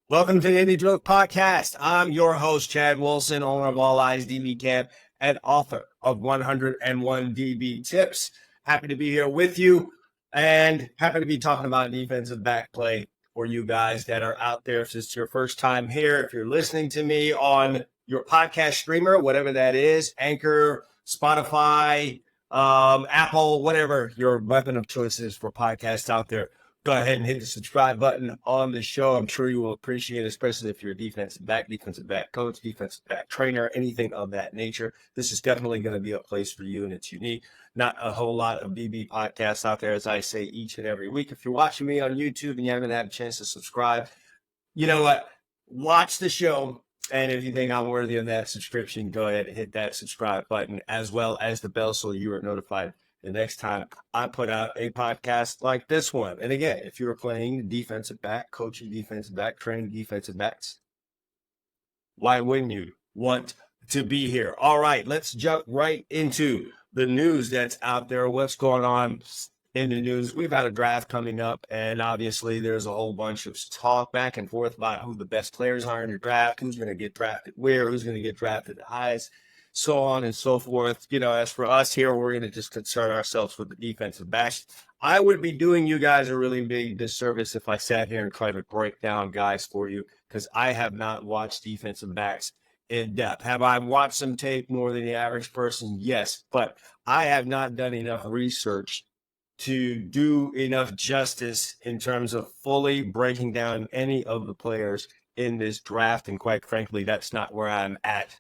Welcome to the Indy Drills Podcast. I'm your host, Chad Wilson, owner of All Eyes DB Camp and author of 101 DB Tips. Happy to be here with you and happy to be talking about defensive back play for you guys that are out there. If it's your first time here, if you're listening to me on your podcast streamer, whatever that is, Anchor, Spotify, Apple, whatever your weapon of choice is for podcasts out there, go ahead and hit the subscribe button on the show. I'm sure you will appreciate it, especially if you're a defensive back coach, defensive back trainer, anything of that nature. This is definitely going to be a place for you, and it's unique. Not a whole lot of DB podcasts out there, as I say each and every week. If you're watching me on YouTube and you haven't had a chance to subscribe, you know what? Watch the show. And if you think I'm worthy of that subscription, go ahead and hit that subscribe button as well as the bell so you are notified the next time I put out a podcast like this one. And again, if you're playing defensive back, coaching defensive back, training defensive backs, why wouldn't you want to be here? All right, let's jump right into the news that's out there. What's going on in the news? We've got a draft coming up, and obviously there's a whole bunch of talk back and forth about who the best players are in the draft, who's going to get drafted where, who's going to get drafted the highest, so on and so forth. You know, as for us here, we're going to just concern ourselves with the defensive backs. I would be doing you guys a really big disservice if I sat here and tried to break down guys for you, because I have not watched defensive backs in depth. Have I watched some tape more than the average person? Yes, but I have not done enough research to do enough justice in terms of fully breaking down any of the players in this draft. And quite frankly, that's not where I'm at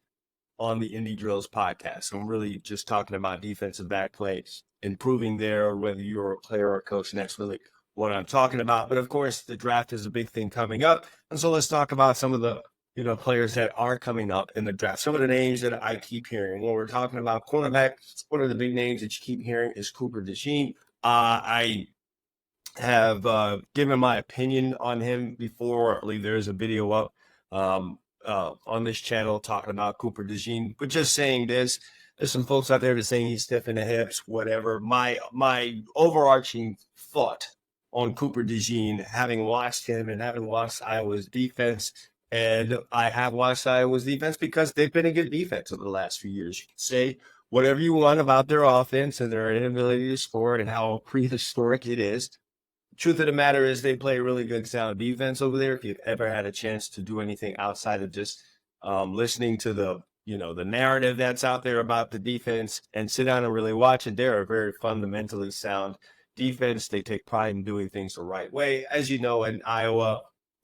on the Indy Drills podcast. I'm really just talking about defensive back plays, improving there, whether you're a player or a coach, and that's really what I'm talking about. But of course, the draft is a big thing coming up. And so let's talk about some of the players that are coming up in the draft. Some of the names that I keep hearing when we're talking about cornerback, one of the big names that you keep hearing is Cooper DeJean. I have given my opinion on him before. I believe there's a video up on this channel talking about Cooper DeJean, but just saying this, there's some folks out there that saying he's stiff in the hips, whatever. My overarching thought on Cooper DeJean, having watched him and having watched Iowa's defense, and I have watched Iowa's defense because they've been a good defense over the last few years. You can say whatever you want about their offense and their inability to score and how prehistoric it is. Truth of the matter is they play really good sound defense over there. If you've ever had a chance to do anything outside of just listening to the narrative that's out there about the defense and sit down and really watch it, they're a very fundamentally sound defense. They take pride in doing things the right way. As you know, in Iowa,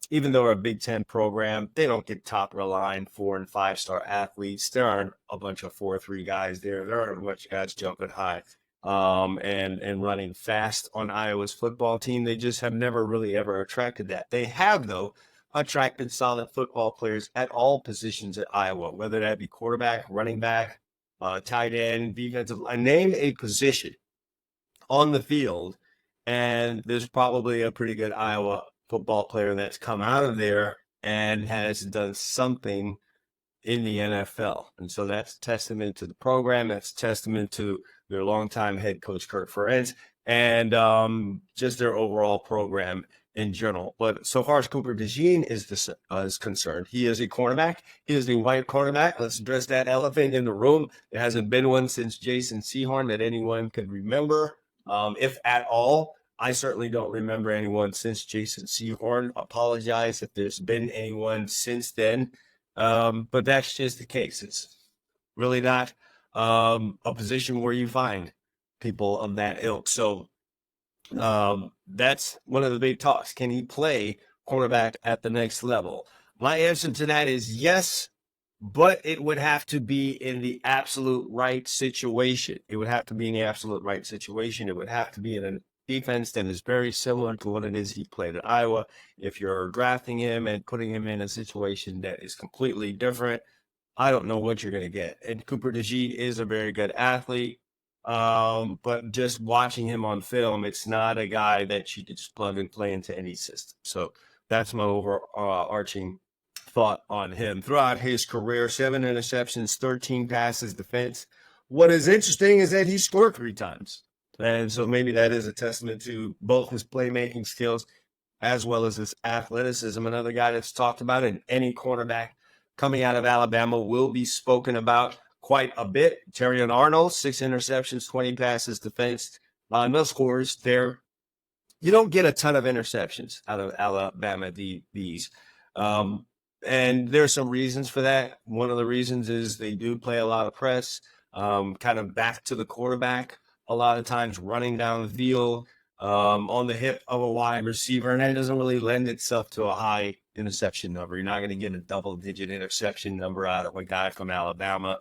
even though we're a Big Ten program, they don't get top of the line 4- and 5-star athletes. There aren't a bunch of 4-3 guys there. There aren't a bunch of guys jumping high and running fast on Iowa's football team. They just have never really ever attracted that. They have, though, attracted solid football players at all positions at Iowa, whether that be quarterback, running back, tight end, defensive line. Name a position on the field, and there's probably a pretty good Iowa football player that's come out of there and has done something in the NFL. And so that's testament to the program. That's testament to their longtime head coach, Kirk Ferentz, and just their overall program in general. But so far as Cooper DeJean is concerned, he is a cornerback. He is a white cornerback. Let's address that elephant in the room. There hasn't been one since Jason Sehorn that anyone could remember, if at all. I certainly don't remember anyone since Jason Sehorn. Apologize if there's been anyone since then. But that's just the case. It's really not a position where you find people of that ilk. So that's one of the big talks. Can he play cornerback at the next level? My answer to that is yes, but it would have to be in the absolute right situation. It would have to be in the absolute right situation. It would have to be in a defense that is very similar to what it is he played at Iowa. If you're drafting him and putting him in a situation that is completely different, I don't know what you're going to get. And Cooper DeJean is a very good athlete, but just watching him on film, it's not a guy that you could just plug and play into any system. So that's my overarching thought on him. Throughout his career, 7 interceptions, 13 passes defense. What is interesting is that he scored 3 times. And so maybe that is a testament to both his playmaking skills as well as his athleticism. Another guy that's talked about, and any cornerback coming out of Alabama will be spoken about quite a bit. Terrion Arnold, 6 interceptions, 20 passes defensed. No scores there. You don't get a ton of interceptions out of Alabama these. And there's some reasons for that. One of the reasons is they do play a lot of press, kind of back to the quarterback, a lot of times running down the field, on the hip of a wide receiver, and that doesn't really lend itself to a high interception number. You're not going to get a double-digit interception number out of a guy from Alabama,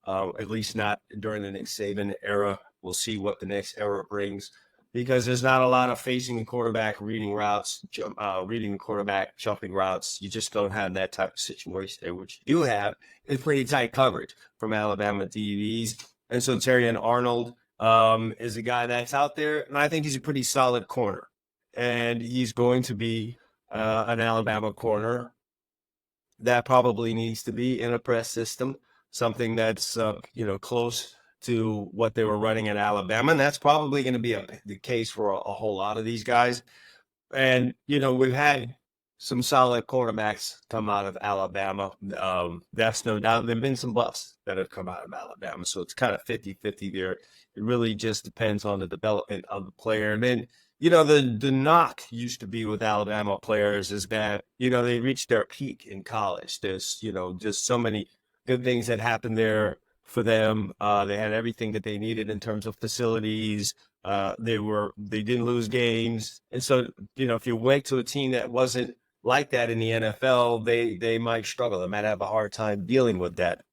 at least not during the Nick Saban era. We'll see what the next era brings, because there's not a lot of facing the quarterback, reading routes, reading the quarterback, jumping routes. You just don't have that type of situation there. What you do have is pretty tight coverage from Alabama DBs. And so Terrion Arnold is a guy that's out there, and I think he's a pretty solid corner. And he's going to be an Alabama corner that probably needs to be in a press system, something that's close to what they were running at Alabama. And that's probably going to be the case for a whole lot of these guys. And, we've had some solid cornerbacks come out of Alabama. That's no doubt. There have been some busts that have come out of Alabama. So it's kind of 50-50 there. It really just depends on the development of the player. And then, the knock used to be with Alabama players is that, they reached their peak in college. There's, just so many good things that happened there for them. They had everything that they needed in terms of facilities. They didn't lose games. And so, if you went to a team that wasn't like that in the NFL, they might struggle. They might have a hard time dealing with that.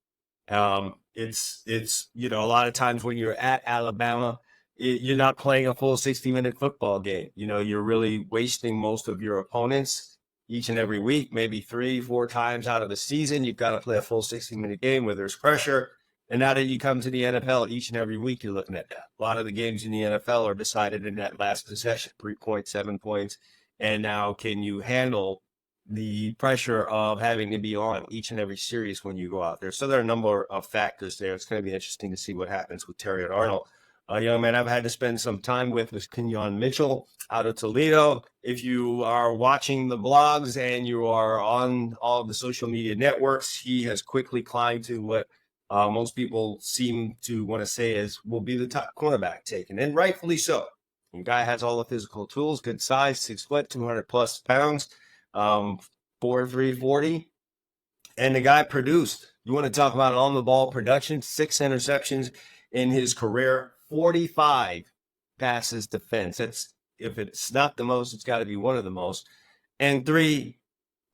It's a lot of times when you're at Alabama, you're not playing a full 60-minute football game. You're really wasting most of your opponents each and every week, maybe 3-4 times out of the season. You've got to play a full 60-minute game where there's pressure. And now that you come to the NFL, each and every week you're looking at that. A lot of the games in the NFL are decided in that last possession, 3 points, 7 points. And now can you handle the pressure of having to be on each and every series when you go out there? So there are a number of factors there. It's going to be interesting to see what happens with Terrion Arnold. A young man I've had to spend some time with is Quinyon Mitchell out of Toledo. If you are watching the blogs and you are on all the social media networks, he has quickly climbed to what most people seem to want to say will be the top cornerback taken, and rightfully so. The guy has all the physical tools, good size, 6 foot, 200 plus pounds, 4.3 40. And the guy produced. You want to talk about on the ball production? 6 interceptions in his career, 45 passes defense. If it's not the most, it's got to be one of the most. And 3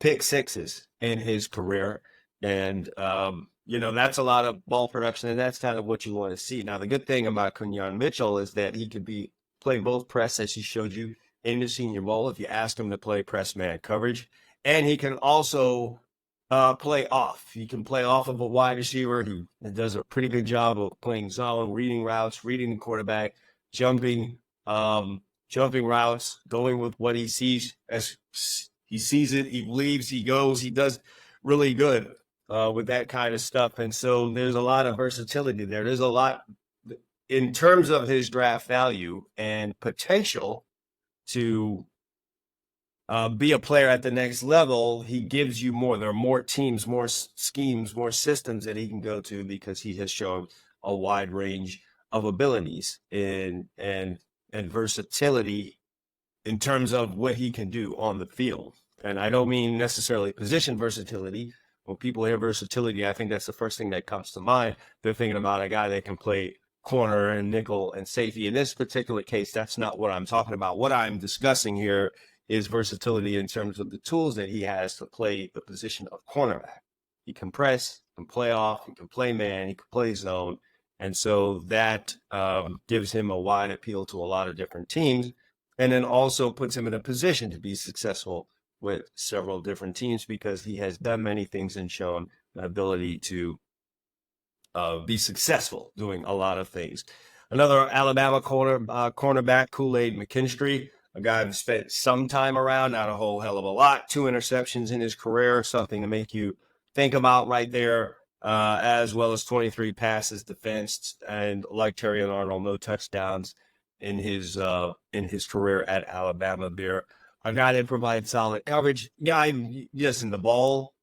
pick sixes in his career. And, that's a lot of ball production, and that's kind of what you want to see. Now, the good thing about Quinyon Mitchell is that he could play both press, as he showed you in the Senior Bowl, if you ask him to play press man coverage. And he can also play off. He can play off of a wide receiver who does a pretty good job of playing zone, reading routes, reading the quarterback, jumping routes, going with what he sees. As he sees it, he believes, he goes, he does really good with that kind of stuff. And so there's a lot of versatility there. There's a lot in terms of his draft value and potential to be a player at the next level. He gives you more. There are more teams, more schemes, more systems that he can go to, because he has shown a wide range of abilities and versatility in terms of what he can do on the field. And I don't mean necessarily position versatility. When people hear versatility, I think that's the first thing that comes to mind. They're thinking about a guy that can play corner and nickel and safety. In this particular case, that's not what I'm talking about. What I'm discussing here is versatility in terms of the tools that he has to play the position of cornerback. He can press, he can play off, he can play man, he can play zone. And so that gives him a wide appeal to a lot of different teams, and then also puts him in a position to be successful with several different teams, because he has done many things and shown the ability to be successful doing a lot of things. Another Alabama cornerback, Kool-Aid McKinstry, a guy who spent some time around, not a whole hell of a lot, 2 interceptions in his career, something to make you think about right there, as well as 23 passes defensed, and like Terrion Arnold, no touchdowns in his career at Alabama there. A guy that provides solid coverage. Yeah, I'm just in the ball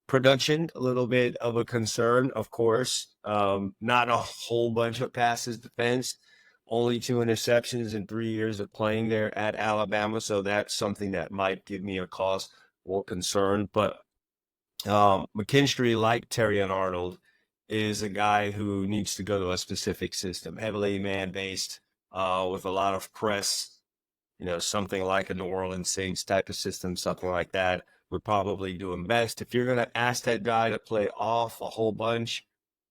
production, a little bit of a concern, of course. Not a whole bunch of passes defense, only 2 interceptions in 3 years of playing there at Alabama. So that's something that might give me a cause for concern. But McKinstry, like Terrion Arnold, is a guy who needs to go to a specific system, heavily man-based, with a lot of press, something like a New Orleans Saints type of system, something like that would probably do him best. If you're going to ask that guy to play off a whole bunch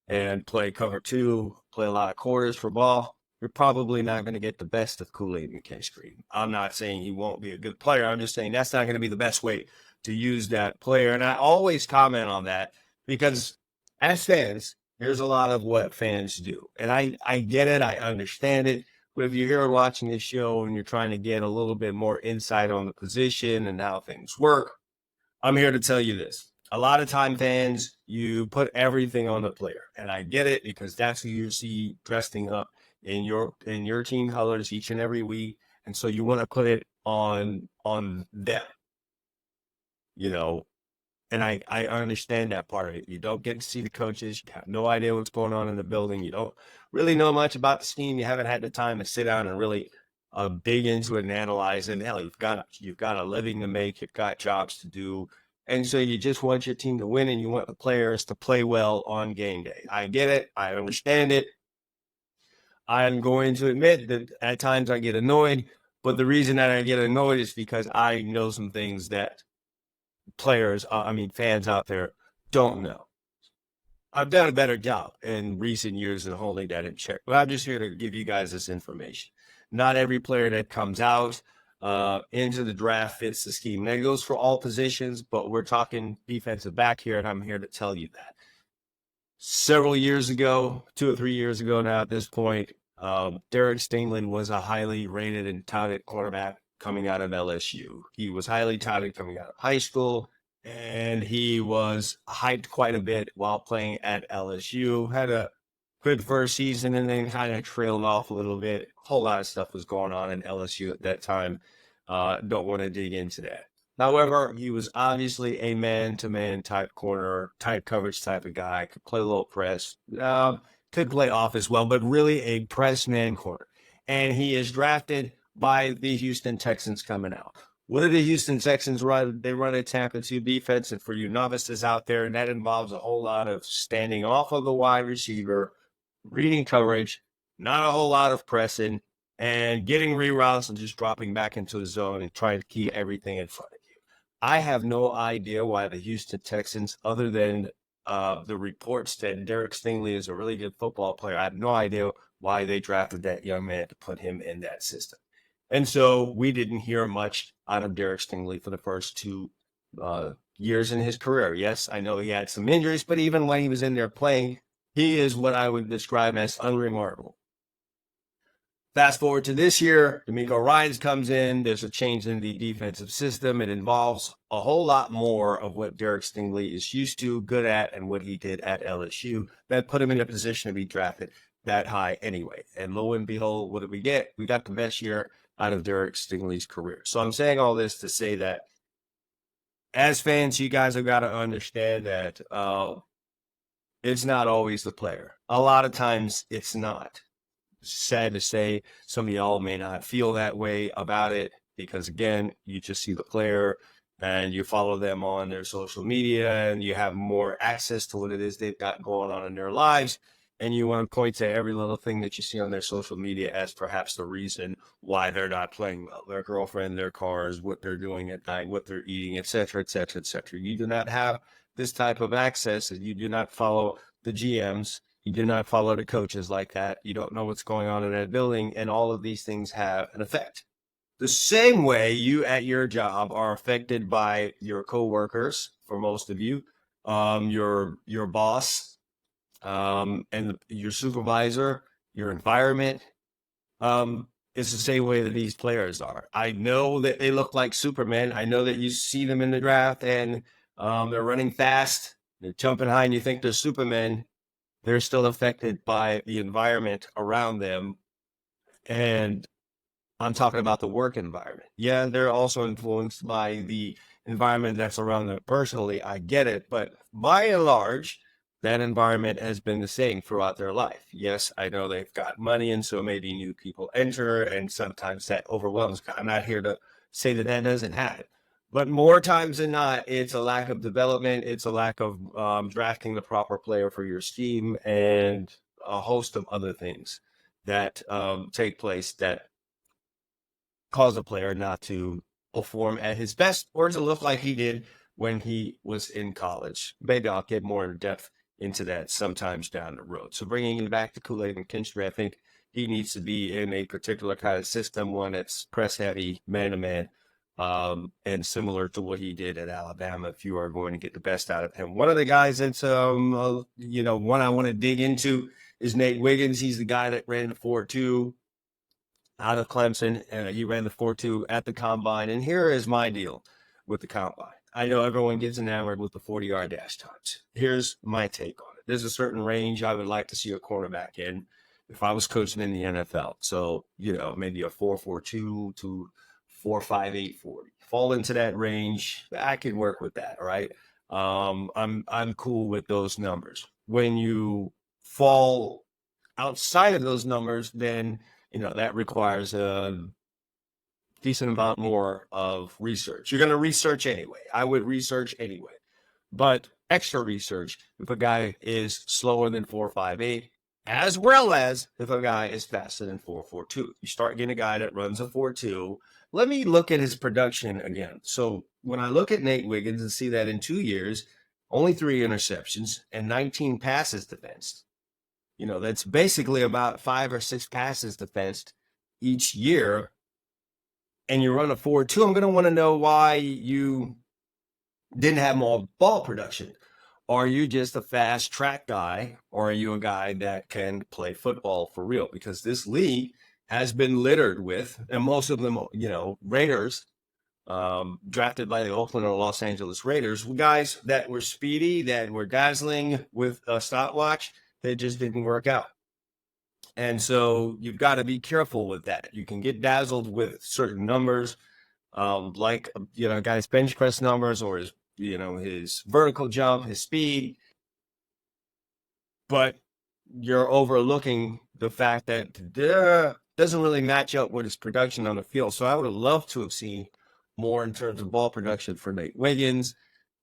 and play cover two, play a lot of quarters for ball, you're probably not going to get the best of Kool-Aid McKinstry. I'm not saying he won't be a good player. I'm just saying that's not going to be the best way to use that player. And I always comment on that because as fans, there's a lot of what fans do. And I get it. I understand it. But if you're here watching this show and you're trying to get a little bit more insight on the position and how things work, I'm here to tell you this. A lot of time, fans, you put everything on the player. And I get it because that's who you see dressing up in your team colors each and every week. And so you want to put it on them. And I understand that part of it. You don't get to see the coaches. You have no idea what's going on in the building. You don't really know much about the scheme. You haven't had the time to sit down and really dig into it and analyze it. Hell, you've got a living to make. You've got jobs to do. And so you just want your team to win and you want the players to play well on game day. I get it. I understand it. I'm going to admit that at times I get annoyed. But the reason that I get annoyed is because I know some things that fans out there don't know. I've done a better job in recent years in holding that in check, but I'm just here to give you guys this information. Not every player that comes out into the draft fits the scheme. That goes for all positions, but we're talking defensive back here, and I'm here to tell you that. Several years ago, 2 or 3 years ago now at this point, Derek Stingley was a highly rated and touted quarterback coming out of LSU. He was highly touted coming out of high school, and he was hyped quite a bit while playing at LSU. Had a good first season and then kind of trailed off a little bit. A whole lot of stuff was going on in LSU at that time. Don't want to dig into that. However, he was obviously a man-to-man type corner, type coverage type of guy. Could play a little press. Could play off as well, but really a press man corner. And he is drafted by the Houston Texans coming out. What do the Houston Texans run? They run a Tampa 2 defense, and for you novices out there, and that involves a whole lot of standing off of the wide receiver, reading coverage, not a whole lot of pressing, and getting reroutes and just dropping back into the zone and trying to keep everything in front of you. I have no idea why the Houston Texans, other than the reports that Derek Stingley is a really good football player, I have no idea why they drafted that young man to put him in that system. And so we didn't hear much out of Derek Stingley for the first 2 years in his career. Yes, I know he had some injuries, but even when he was in there playing, he is what I would describe as unremarkable. Fast forward to this year, D'Amico Ryans comes in. There's a change in the defensive system. It involves a whole lot more of what Derek Stingley is used to, good at, and what he did at LSU that put him in a position to be drafted that high anyway. And lo and behold, what did we get? We got the best year out of Derek Stingley's career. So I'm saying all this to say that as fans, you guys have got to understand that it's not always the player. A lot of times it's not. Sad to say, some of y'all may not feel that way about it because, again, you just see the player and you follow them on their social media and you have more access to what it is they've got going on in their lives. And you want to point to every little thing that you see on their social media as perhaps the reason why they're not playing well. Their girlfriend, their cars, what they're doing at night, what they're eating, et cetera, et cetera, et cetera. You do not have this type of access, and you do not follow the GMs. You do not follow the coaches like that. You don't know what's going on in that building, and all of these things have an effect. The same way you at your job are affected by your coworkers, for most of you, your boss, and your supervisor, your environment, it's the same way that these players are. I know that they look like Supermen. I know that you see them in the draft and they're running fast, they're jumping high, and you think they're Supermen. They're still affected by the environment around them. And I'm talking about the work environment. Yeah, they're also influenced by the environment that's around them personally. I get it. But by and large, that environment has been the same throughout their life. Yes, I know they've got money, and so maybe new people enter, and sometimes that overwhelms. I'm not here to say that that doesn't happen. But more times than not, it's a lack of development. It's a lack of drafting the proper player for your scheme and a host of other things that take place that cause a player not to perform at his best or to look like he did when he was in college. Maybe I'll get more in depth into that sometimes down the road. So bringing him back to Kool-Aid McKinstry, I think he needs to be in a particular kind of system, one that's press heavy, man-to-man, and similar to what he did at Alabama if you are going to get the best out of him. One of the guys that's, one I want to dig into is Nate Wiggins. He's the guy that ran the 4.2 out of Clemson, and he ran the 4.2 at the combine. And here is my deal with the combine. I know everyone gets enamored with the 40-yard dash times. Here's my take on it. There's a certain range I would like to see a cornerback in if I was coaching in the NFL. So, maybe a 4.42 to 4.58 40. Fall into that range, I can work with that, all right? I'm cool with those numbers. When you fall outside of those numbers, then that requires a decent amount more of research. You're going to research anyway. I would research anyway. But extra research if a guy is slower than 4.58, as well as if a guy is faster than 4.42. You start getting a guy that runs a 4.2. Let me look at his production again. So when I look at Nate Wiggins and see that in 2 years, only 3 interceptions and 19 passes defensed. That's basically about 5 or 6 passes defensed each year. And you run a 4.2, I'm going to want to know why you didn't have more ball production. Are you just a fast track guy, or are you a guy that can play football for real? Because this league has been littered with, and most of them, Raiders, drafted by the Oakland or Los Angeles Raiders, guys that were speedy, that were dazzling with a stopwatch, that just didn't work out. And so you've got to be careful with that. You can get dazzled with certain numbers, like, guy's bench press numbers or his vertical jump, his speed. But you're overlooking the fact that doesn't really match up with his production on the field. So I would have loved to have seen more in terms of ball production for Nate Wiggins.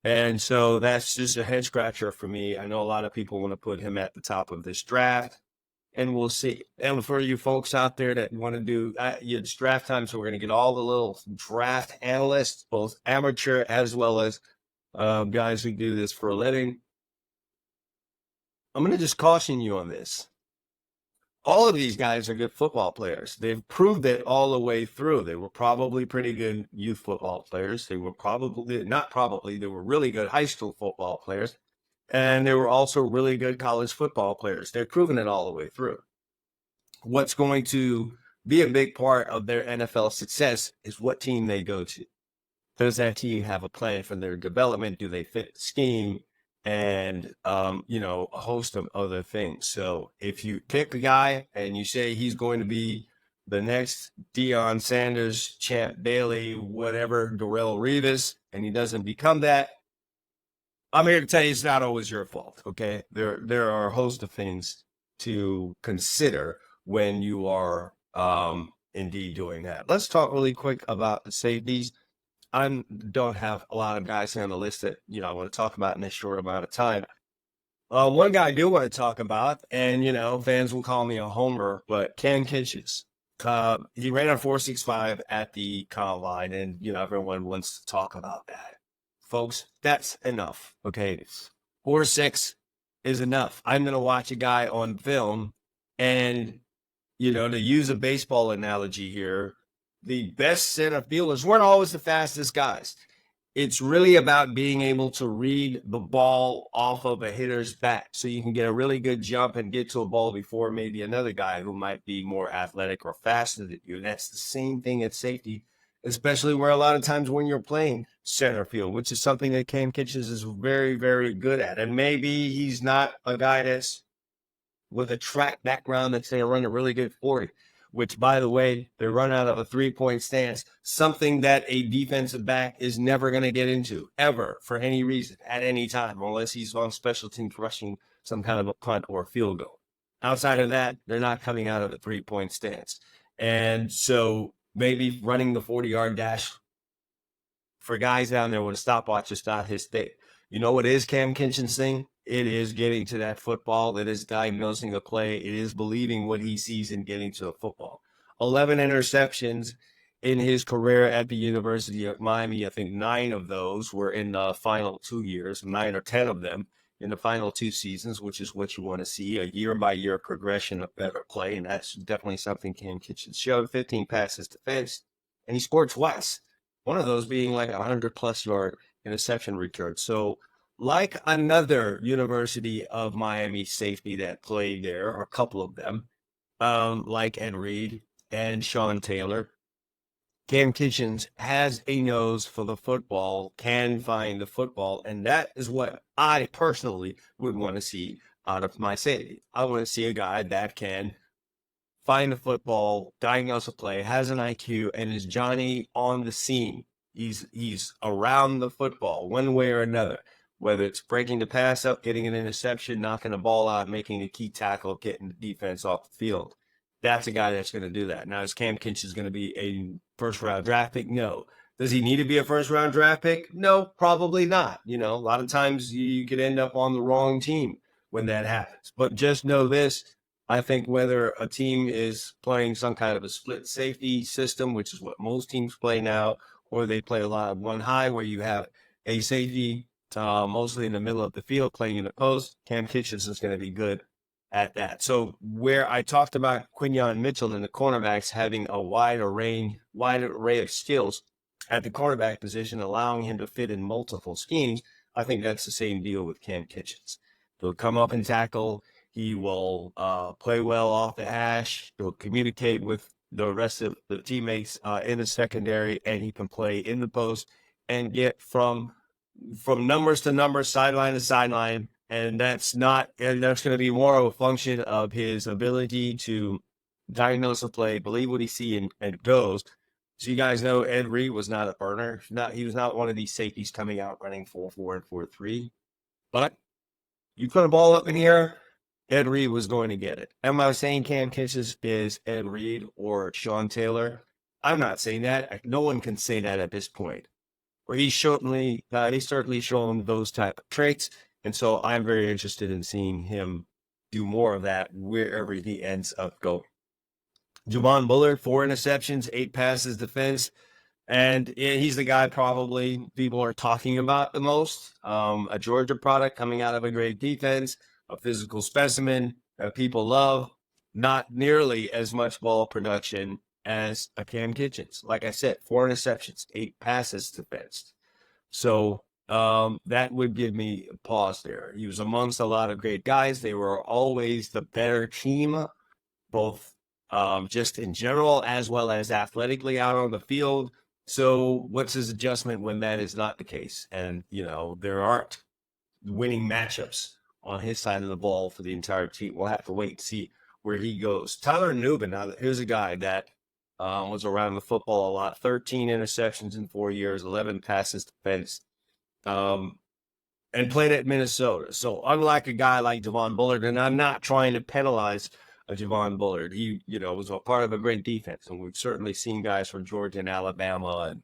And so that's just a head scratcher for me. I know a lot of people want to put him at the top of this draft. And we'll see. And for you folks out there that want to do, it's draft time, so we're going to get all the little draft analysts, both amateur as well as guys who do this for a living. I'm going to just caution you on this. All of these guys are good football players. They've proved it all the way through. They were probably pretty good youth football players. They were they were really good high school football players. And they were also really good college football players. They're proving it all the way through. What's going to be a big part of their NFL success is what team they go to. Does that team have a plan for their development? Do they fit the scheme? And, a host of other things. So if you pick a guy and you say he's going to be the next Deion Sanders, Champ Bailey, whatever, Darrelle Revis, and he doesn't become that, I'm here to tell you it's not always your fault, okay? There are a host of things to consider when you are indeed doing that. Let's talk really quick about the safeties. I don't have a lot of guys here on the list that, I want to talk about in this short amount of time. One guy I do want to talk about, and, fans will call me a homer, but Cam Kitchens. He ran on 4.65 at the combine, and, everyone wants to talk about that. Folks, that's enough, okay? 4.6 is enough. I'm going to watch a guy on film, and, to use a baseball analogy here, the best center fielders weren't always the fastest guys. It's really about being able to read the ball off of a hitter's bat so you can get a really good jump and get to a ball before maybe another guy who might be more athletic or faster than you. That's the same thing at safety, especially where a lot of times when you're playing center field, which is something that Cam Kitchens is very, very good at. And maybe he's not a guy that's with a track background that's going to run a really good 40. which, by the way, they run out of a three-point stance, something that a defensive back is never going to get into, ever, for any reason, at any time, unless he's on special teams rushing some kind of a punt or a field goal. Outside of that, they're not coming out of the three-point stance. And so maybe running the 40-yard dash for guys down there with a stopwatch is not his thing. You know what is Cam Kitchen's thing? It is getting to that football. It is diagnosing a play. It is believing what he sees and getting to the football. 11 interceptions in his career at the University of Miami. I think 9 of those were in the final 2 years, 9 or 10 of them in the final 2 seasons, which is what you want to see, a year-by-year progression of better play, and that's definitely something Cam Kitchen showed. 15 passes defense, and he scored twice, one of those being like a 100-plus yard interception return. So like another University of Miami safety that played there, or a couple of them, like Ed Reed and Sean Taylor, Cam Kitchens has a nose for the football, can find the football, and that is what I personally would want to see out of my safety. I want to see a guy that can find the football, diagnose a play, has an IQ, and is Johnny on the scene. He's around the football one way or another, whether it's breaking the pass up, getting an interception, knocking the ball out, making a key tackle, getting the defense off the field. That's a guy that's going to do that. Now, is Cam Kitchens going to be a first-round draft pick? No. Does he need to be a first-round draft pick? No, probably not. You know, a lot of times you could end up on the wrong team when that happens. But just know this. I think whether a team is playing some kind of a split safety system, which is what most teams play now, or they play a lot of one high where you have a safety mostly in the middle of the field playing in the post, Cam Kitchens is going to be good at that. So where I talked about Quinyon Mitchell and the cornerbacks having a wide array of skills at the cornerback position, allowing him to fit in multiple schemes, I think that's the same deal with Cam Kitchens. He'll come up and tackle. He will play well off the hash. He'll communicate with the rest of the teammates in the secondary, and he can play in the post and get from numbers to numbers, sideline to sideline. And that's going to be more of a function of his ability to diagnose a play, believe what he sees, and goes. So you guys know Ed Reed was not a burner. He was not one of these safeties coming out running 4-4 and 4-3. But you put a ball up in here, Ed Reed was going to get it. Am I saying Cam Kitchens is Ed Reed or Sean Taylor? I'm not saying that. No one can say that at this point. Well, he's certainly shown those type of traits. And so I'm very interested in seeing him do more of that wherever he ends up going. Calen Bullock, 4 interceptions, 8 passes defense. And he's the guy probably people are talking about the most. A Georgia product coming out of a great defense, a physical specimen that people love. Not nearly as much ball production as a Cam Kitchens. Like I said, 4 interceptions, 8 passes defense. So that would give me a pause there. He was amongst a lot of great guys. They were always the better team, both just in general as well as athletically out on the field. So what's his adjustment when that is not the case? And, there aren't winning matchups on his side of the ball for the entire team. We'll have to wait and see where he goes. Tyler Nubin, now here's a guy that was around the football a lot. 13 interceptions in 4 years, 11 passes defense, and played at Minnesota. So unlike a guy like Calen Bullock, and I'm not trying to penalize Calen Bullock, he was a part of a great defense, and we've certainly seen guys from Georgia and Alabama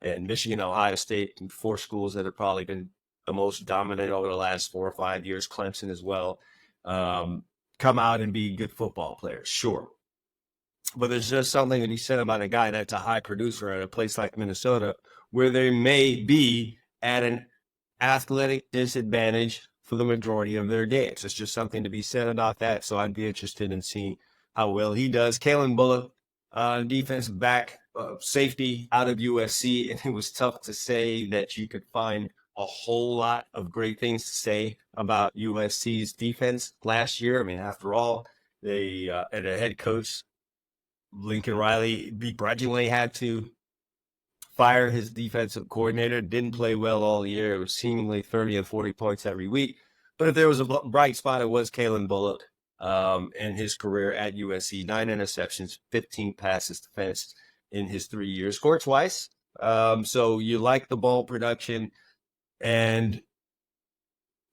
and Michigan, Ohio State, and 4 schools that have probably been the most dominant over the last 4 or 5 years, Clemson as well, come out and be good football players, sure. But there's just something that he said about a guy that's a high producer at a place like Minnesota where they may be at an athletic disadvantage for the majority of their games. It's just something to be said about that. So I'd be interested in seeing how well he does. Calen Bullock, defensive back, safety out of USC. And it was tough to say that you could find a whole lot of great things to say about USC's defense last year. I mean, after all, they had a head coach, Lincoln Riley, begrudgingly had to fire his defensive coordinator. Didn't play well all year. It was seemingly 30 and 40 points every week. But if there was a bright spot, it was Calen Bullock. in his career at USC. 9 interceptions, 15 passes defense in his 3 years. Scored twice. So you like the ball production, and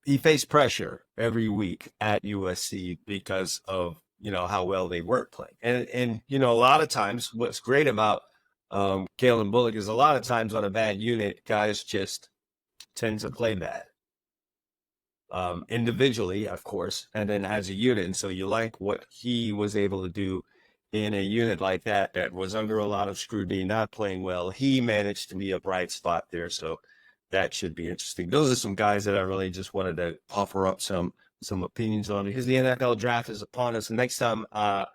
he faced pressure every week at USC because of, how well they were playing. And a lot of times what's great about Calen Bullock is a lot of times on a bad unit, guys just tend to play bad. Individually, of course, and then as a unit. And so you like what he was able to do in a unit like that was under a lot of scrutiny, not playing well. He managed to be a bright spot there. So that should be interesting. Those are some guys that I really just wanted to offer up some opinions on, because the NFL draft is upon us. Next time I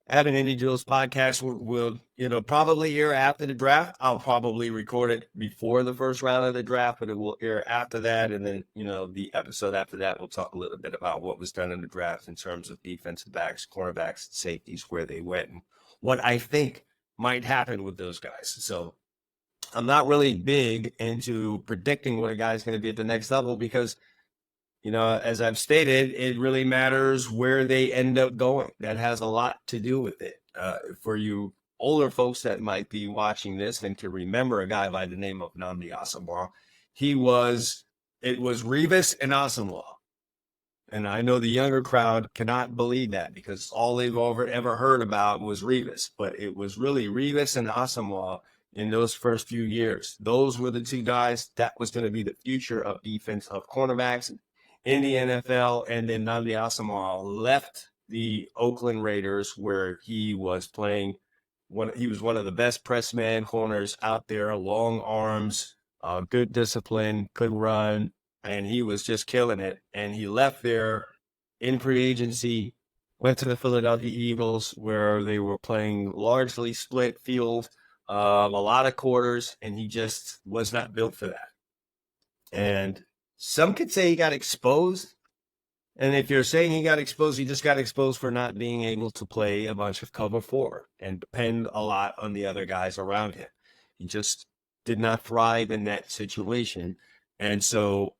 have an Indy Drills podcast, will probably air after the draft. I'll probably record it before the first round of the draft, but it will air after that. And then, the episode after that, we'll talk a little bit about what was done in the draft in terms of defensive backs, cornerbacks, safeties, where they went, and what I think might happen with those guys. So I'm not really big into predicting what a guy's going to be at the next level because, as I've stated, it really matters where they end up going. That has a lot to do with it. For you older folks that might be watching this and to remember a guy by the name of Nnamdi Asomugha, it was Revis and Asomugha. And I know the younger crowd cannot believe that because all they've ever heard about was Revis. But it was really Revis and Asomugha in those first few years. Those were the two guys that was going to be the future of defense, of cornerbacks in the NFL. And then Nnamdi Asomugha left the Oakland Raiders, where he was playing. He was one of the best press man corners out there, long arms, good discipline, could run, and he was just killing it. And he left there in free agency, went to the Philadelphia Eagles, where they were playing largely split field, a lot of quarters, and he just was not built for that. And some could say he got exposed. And if you're saying he got exposed, he just got exposed for not being able to play a bunch of cover 4 and depend a lot on the other guys around him. He just did not thrive in that situation. And so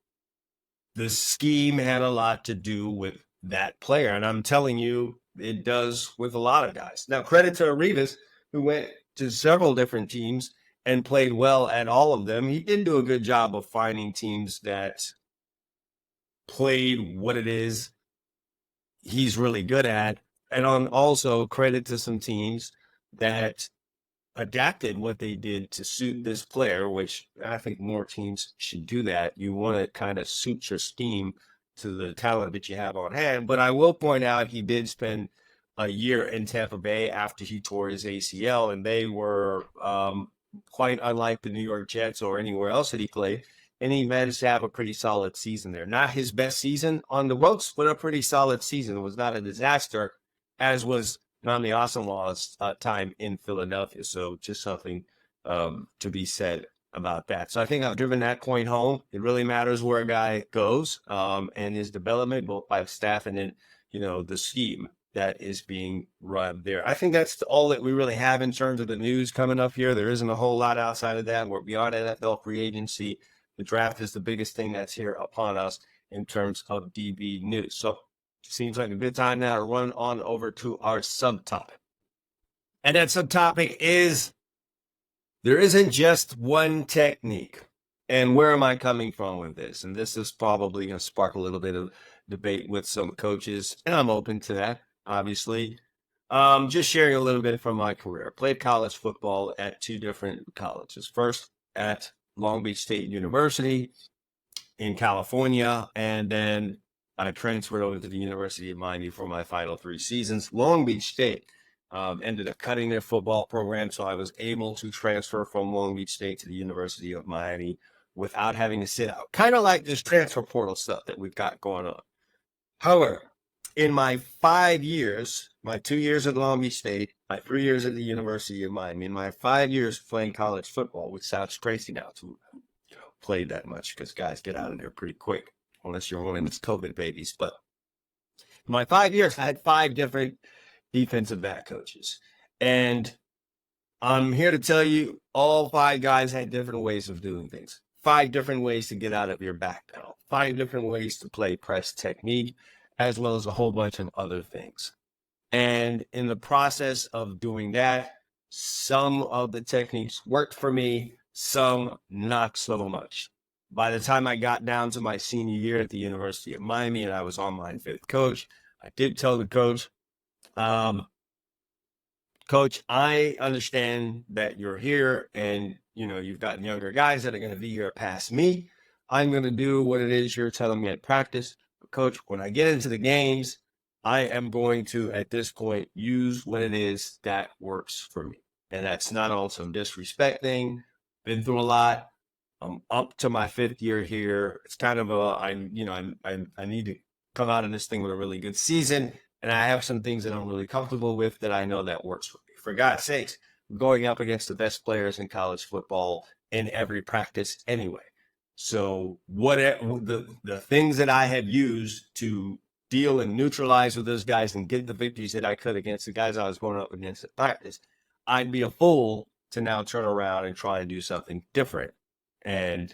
the scheme had a lot to do with that player. And I'm telling you, it does with a lot of guys. Now, credit to Revis, who went to several different teams and played well at all of them. He did do a good job of finding teams that played what it is he's really good at. And also credit to some teams that adapted what they did to suit this player, which I think more teams should do that. You want to kind of suit your scheme to the talent that you have on hand. But I will point out he did spend a year in Tampa Bay after he tore his ACL, and they were quite unlike the New York Jets or anywhere else that he played. And he managed to have a pretty solid season there. Not his best season on the ropes, but a pretty solid season. It was not a disaster, as was Nnamdi Asomugha's time in Philadelphia. So just something to be said about that. So I think I've driven that point home. It really matters where a guy goes and his development, both by staff and then, the scheme that is being run there. I think that's all that we really have in terms of the news coming up here. There isn't a whole lot outside of that. We're beyond NFL free agency. The draft is the biggest thing that's here upon us in terms of DB news. So seems like a good time now to run on over to our subtopic. And that subtopic is, there isn't just one technique. And where am I coming from with this? And this is probably going to spark a little bit of debate with some coaches, and I'm open to that, obviously. Just sharing a little bit from my career. Played college football at 2 different colleges. First at Long Beach State University in California, and then I transferred over to the University of Miami for my final 3 seasons. Long Beach State ended up cutting their football program, so I was able to transfer from Long Beach State to the University of Miami without having to sit out. Kind of like this transfer portal stuff that we've got going on. However, in my 5 years, my 2 years at Long Beach State, my 3 years at the University of Miami, in my 5 years playing college football, which sounds crazy now to play that much because guys get out of there pretty quick, unless you're one of those COVID babies. But in my 5 years, I had 5 different defensive back coaches. And I'm here to tell you, all 5 guys had different ways of doing things. 5 different ways to get out of your back pedal. find different ways to play press technique, as well as a whole bunch of other things. And in the process of doing that, some of the techniques worked for me, some not so much. By the time I got down to my senior year at the University of Miami and I was on my 5th coach, I did tell the coach, Coach, I understand that you're here and, you've got younger guys that are going to be here past me. I'm going to do what it is you're telling me at practice. But Coach, when I get into the games, I am going to, at this point, use what it is that works for me. And that's not all some disrespecting. Been through a lot. I'm up to my 5th year here. It's kind of I need to come out of this thing with a really good season. And I have some things that I'm really comfortable with that I know that works for me. For God's sakes, I'm going up against the best players in college football in every practice anyway. So the things that I have used to deal and neutralize with those guys and get the victories that I could against the guys I was going up against at practice, I'd be a fool to now turn around and try and do something different. And,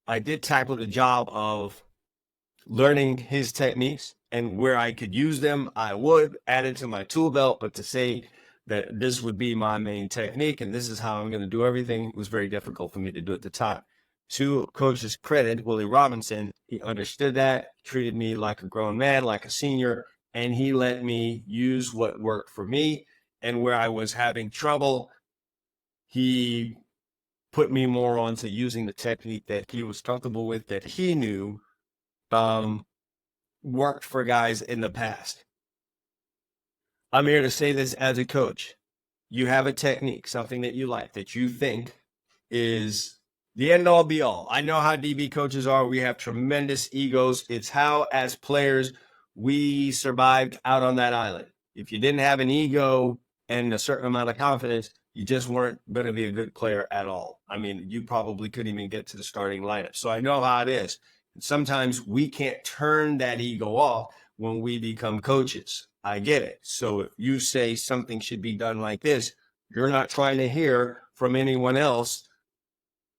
I did tackle the job of learning his techniques, and where I could use them, I would add it to my tool belt. But to say that this would be my main technique and this is how I'm going to do everything was very difficult for me to do at the time. To Coach's credit, Willie Robinson, he understood that, treated me like a grown man, like a senior, and he let me use what worked for me. And where I was having trouble, he put me more onto using the technique that he was comfortable with, that he knew worked for guys in the past. I'm here to say this as a coach. You have a technique, something that you like, that you think is the end all be all. I know how DB coaches are. We have tremendous egos. It's how, as players, we survived out on that island. If you didn't have an ego and a certain amount of confidence, you just weren't going to be a good player at all. I mean, you probably couldn't even get to the starting lineup. So I know how it is. And sometimes we can't turn that ego off when we become coaches. I get it. So if you say something should be done like this, you're not trying to hear from anyone else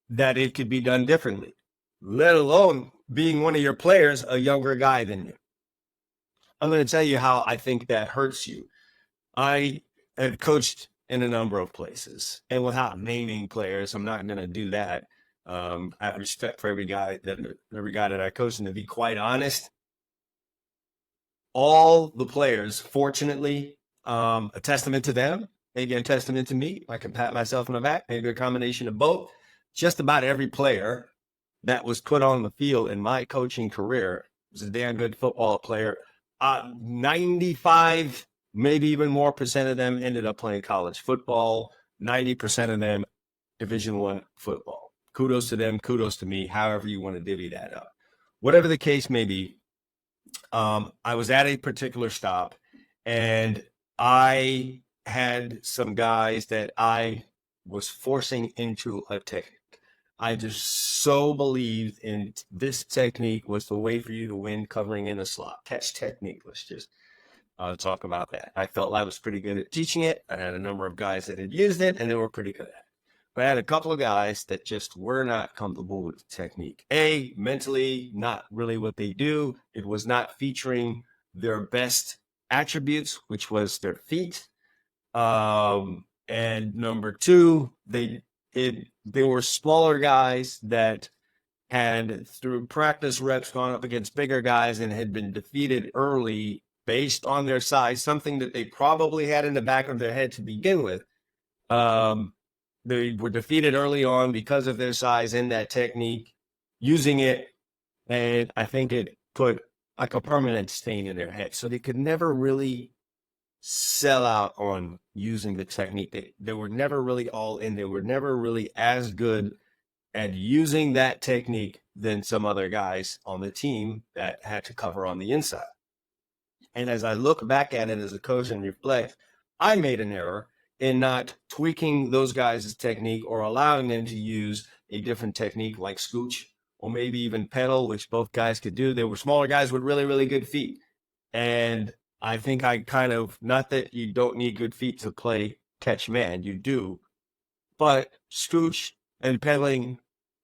that it could be done differently, let alone being one of your players, a younger guy than you. I'm going to tell you how I think that hurts you. I have coached in a number of places, and without naming players, I'm not going to do that. I have respect for every guy that I coach, and to be quite honest, all the players, fortunately, a testament to them, maybe a testament to me. I can pat myself on the back, maybe a combination of both. Just about every player that was put on the field in my coaching career was a damn good football player. 95, maybe even more percent of them ended up playing college football. 90% of them Division I football. Kudos to them, kudos to me, however you want to divvy that up. Whatever the case may be, I was at a particular stop, and I had some guys that I was forcing into a technique. I just so believed in this technique was the way for you to win covering in a slot. Catch technique. Let's just talk about that. I felt I was pretty good at teaching it. I had a number of guys that had used it, and they were pretty good at it. But I had a couple of guys that just were not comfortable with the technique. Mentally, not really what they do. It was not featuring their best attributes, which was their feet. And number two, they were smaller guys that had, through practice reps, gone up against bigger guys and had been defeated early based on their size, something that they probably had in the back of their head to begin with. They were defeated early on because of their size in that technique, using it, and I think it put like a permanent stain in their head. So they could never really sell out on using the technique. They were never really all in. They were never really as good at using that technique than some other guys on the team that had to cover on the inside. And as I look back at it as a coach and reflect, I made an error in not tweaking those guys' technique or allowing them to use a different technique like scooch or maybe even pedal, which both guys could do. They were smaller guys with really, really good feet. And I think I kind of, not that you don't need good feet to play catch man, you do, but scooch and pedaling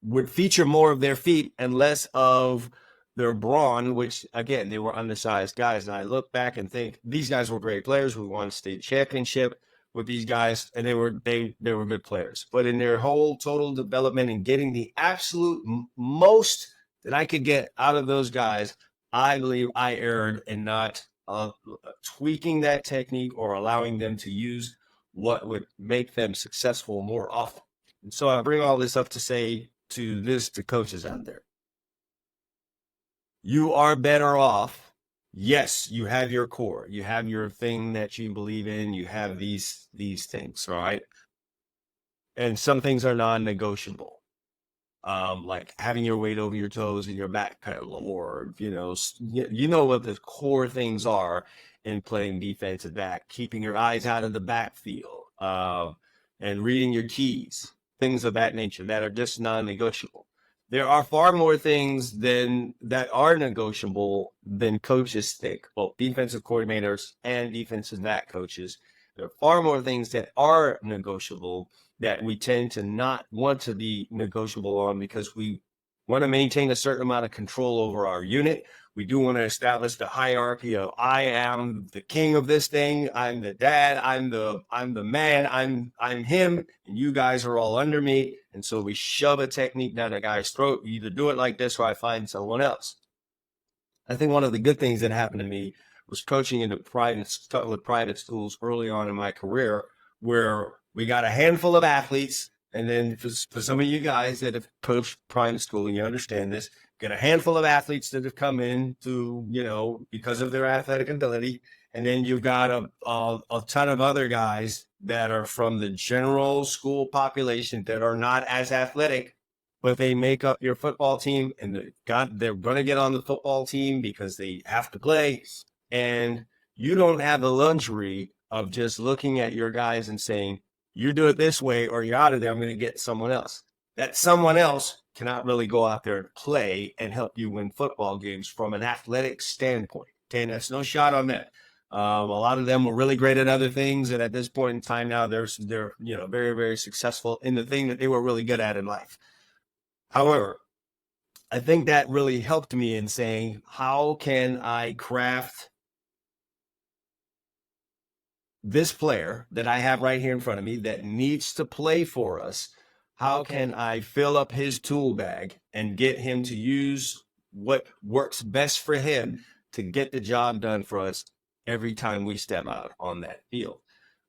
would feature more of their feet and less of their brawn, which again, they were undersized guys. And I look back and think these guys were great players. We won a state championship with these guys, and they were good players. But in their whole total development and getting the absolute most that I could get out of those guys, I believe I erred in not tweaking that technique or allowing them to use what would make them successful more often. And so I bring all this up to say to coaches out there. You are better off. Yes, you have your core. You have your thing that you believe in. You have these things, right? And some things are non-negotiable. Like having your weight over your toes and your back pedal, or, you know what the core things are in playing defensive back, keeping your eyes out of the backfield, and reading your keys, things of that nature that are just non-negotiable. There are far more things that are negotiable than coaches think, both defensive coordinators and defensive back coaches. There are far more things that are negotiable that we tend to not want to be negotiable on because we want to maintain a certain amount of control over our unit. We do want to establish the hierarchy of I am the king of this thing. I'm the dad. I'm the man. I'm him, and you guys are all under me. And so we shove a technique down a guy's throat. You either do it like this or I find someone else. I think one of the good things that happened to me was coaching in private schools early on in my career, where we got a handful of athletes. And then for some of you guys that have coached private school, and you understand this, get a handful of athletes that have come in to, because of their athletic ability. And then you've got a ton of other guys that are from the general school population that are not as athletic, but they make up your football team, and they're going to get on the football team because they have to play. And you don't have the luxury of just looking at your guys and saying, you do it this way or you're out of there, I'm going to get someone else. That someone else cannot really go out there and play and help you win football games from an athletic standpoint. Okay, that's no shot on that. A lot of them were really great at other things, and at this point in time now, they're very, very successful in the thing that they were really good at in life. However, I think that really helped me in saying, how can I craft this player that I have right here in front of me that needs to play for us? How can I fill up his tool bag and get him to use what works best for him to get the job done for us every time we step out on that field?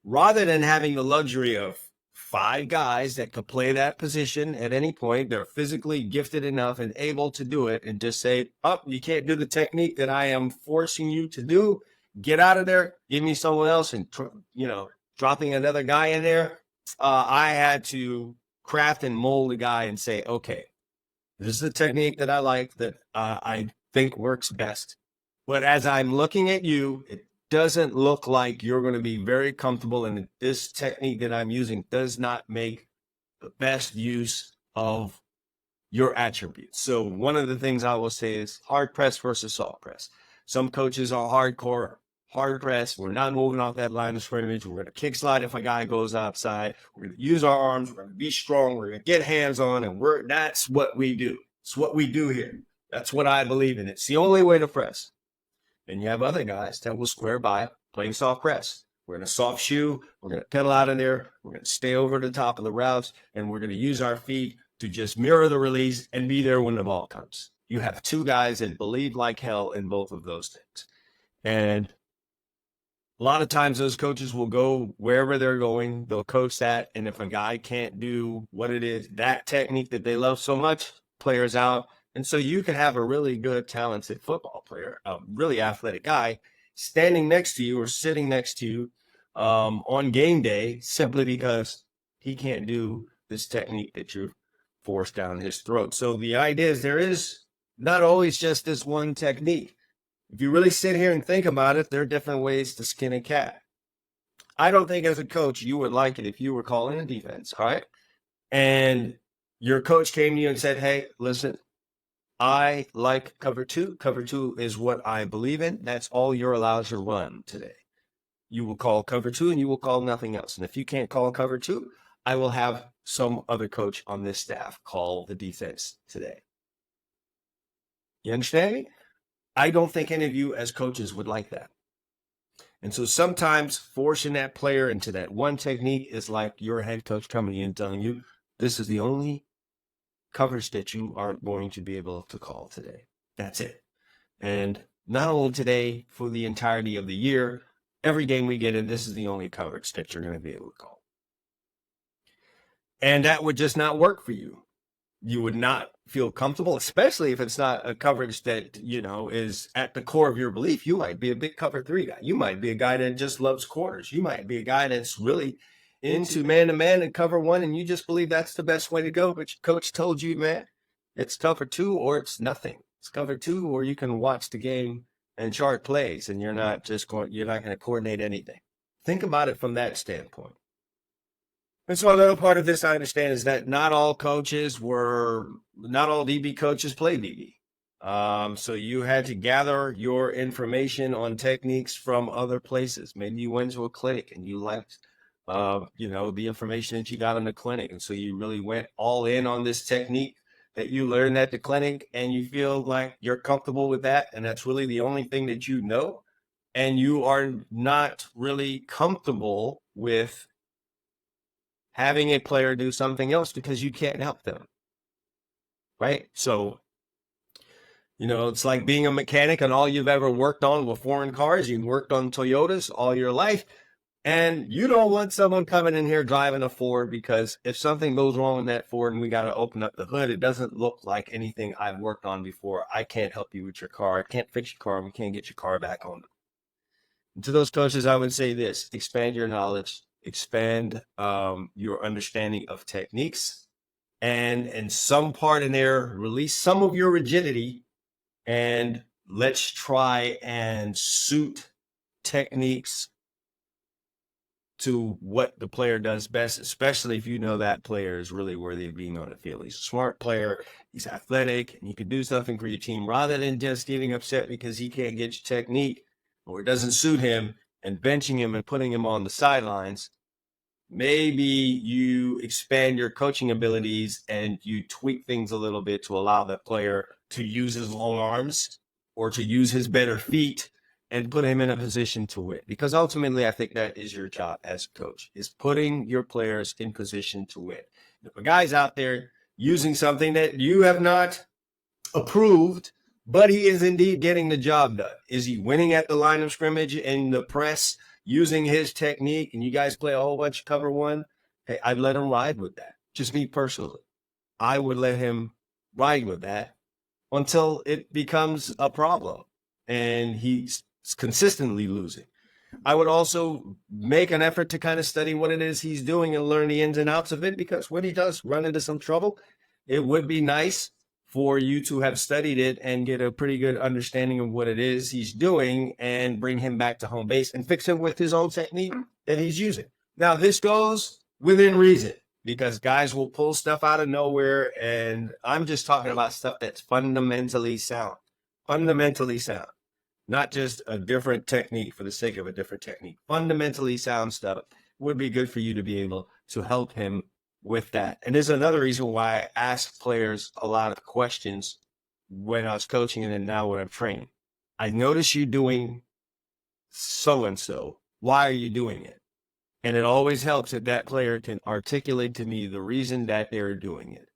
Rather than having the luxury of 5 guys that could play that position at any point, they're physically gifted enough and able to do it, and just say, you can't do the technique that I am forcing you to do. Get out of there. Give me someone else. And, dropping another guy in there, I had to craft and mold a guy and say, okay, this is the technique that I like, that I think works best. But as I'm looking at you, it doesn't look like you're going to be very comfortable, and this technique that I'm using does not make the best use of your attributes. So one of the things I will say is hard press versus soft press. Some coaches are hardcore hard press. We're not moving off that line of scrimmage. We're going to kick slide if a guy goes outside. We're going to use our arms. We're going to be strong. We're going to get hands on, and that's what we do. It's what we do here. That's what I believe in. It's the only way to press. Then you have other guys that will square by playing soft press. We're in a soft shoe. We're going to pedal out of there. We're going to stay over the top of the routes, and we're going to use our feet to just mirror the release and be there when the ball comes. You have 2 guys that believe like hell in both of those things. And a lot of times those coaches will go wherever they're going. They'll coach that. And if a guy can't do what it is, that technique that they love so much, players out. And so you can have a really good, talented football player, a really athletic guy, standing next to you or sitting next to you on game day, simply because he can't do this technique that you're forced down his throat. So the idea is there is not always just this one technique. If you really sit here and think about it, there are different ways to skin a cat. I don't think as a coach you would like it if you were calling a defense, all right? And your coach came to you and said, hey, listen, I like cover 2. Cover 2 is what I believe in. That's all you're allowed to run today. You will call cover 2 and you will call nothing else. And if you can't call cover 2, I will have some other coach on this staff call the defense today. You understand me? I don't think any of you as coaches would like that. And so sometimes forcing that player into that one technique is like your head coach coming in and telling you, this is the only coverage that you aren't going to be able to call today. That's it. And not only today, for the entirety of the year, every game we get in, this is the only coverage that you're going to be able to call. And that would just not work for you. You would not feel comfortable, especially if it's not a coverage that, is at the core of your belief. You might be a big cover 3 guy. You might be a guy that just loves corners. You might be a guy that's really into man-to-man and cover 1, and you just believe that's the best way to go. But your coach told you, man, it's cover 2 or it's nothing. It's cover 2 or you can watch the game and chart plays, and you're not going to coordinate anything. Think about it from that standpoint. And so another part of this I understand is that not all DB coaches play DB. So you had to gather your information on techniques from other places. Maybe you went to a clinic and you liked, the information that you got in the clinic. And so you really went all in on this technique that you learned at the clinic, and you feel like you're comfortable with that. And that's really the only thing that you know. And you are not really comfortable with having a player do something else because you can't help them, right? So, it's like being a mechanic and all you've ever worked on were foreign cars. You've worked on Toyotas all your life, and you don't want someone coming in here driving a Ford, because if something goes wrong with that Ford and we got to open up the hood, it doesn't look like anything I've worked on before. I can't help you with your car. I can't fix your car. We can't get your car back on. And to those coaches, I would say this: expand your knowledge. Expand your understanding of techniques, and in some part in there, release some of your rigidity, and let's try and suit techniques to what the player does best, especially if you know that player is really worthy of being on the field. He's a smart player, he's athletic, and he can do something for your team, rather than just getting upset because he can't get your technique or it doesn't suit him and benching him and putting him on the sidelines. Maybe you expand your coaching abilities and you tweak things a little bit to allow that player to use his long arms or to use his better feet and put him in a position to win. Because ultimately, I think that is your job as a coach, is putting your players in position to win. If a guy's out there using something that you have not approved, but he is indeed getting the job done, is he winning at the line of scrimmage in the press, using his technique, and you guys play a whole bunch of cover 1, hey, I'd let him ride with that. Just me personally. I would let him ride with that until it becomes a problem and he's consistently losing. I would also make an effort to kind of study what it is he's doing and learn the ins and outs of it, because when he does run into some trouble, it would be nice for you to have studied it and get a pretty good understanding of what it is he's doing and bring him back to home base and fix him with his own technique that he's using. Now, this goes within reason, because guys will pull stuff out of nowhere, and I'm just talking about stuff that's fundamentally sound, not just a different technique for the sake of a different technique. Fundamentally sound stuff would be good for you to be able to help him with that. And there's another reason why I ask players a lot of questions when I was coaching and then now when I'm training. I notice you doing so-and-so. Why are you doing it? And it always helps if that player can articulate to me the reason that they're doing it.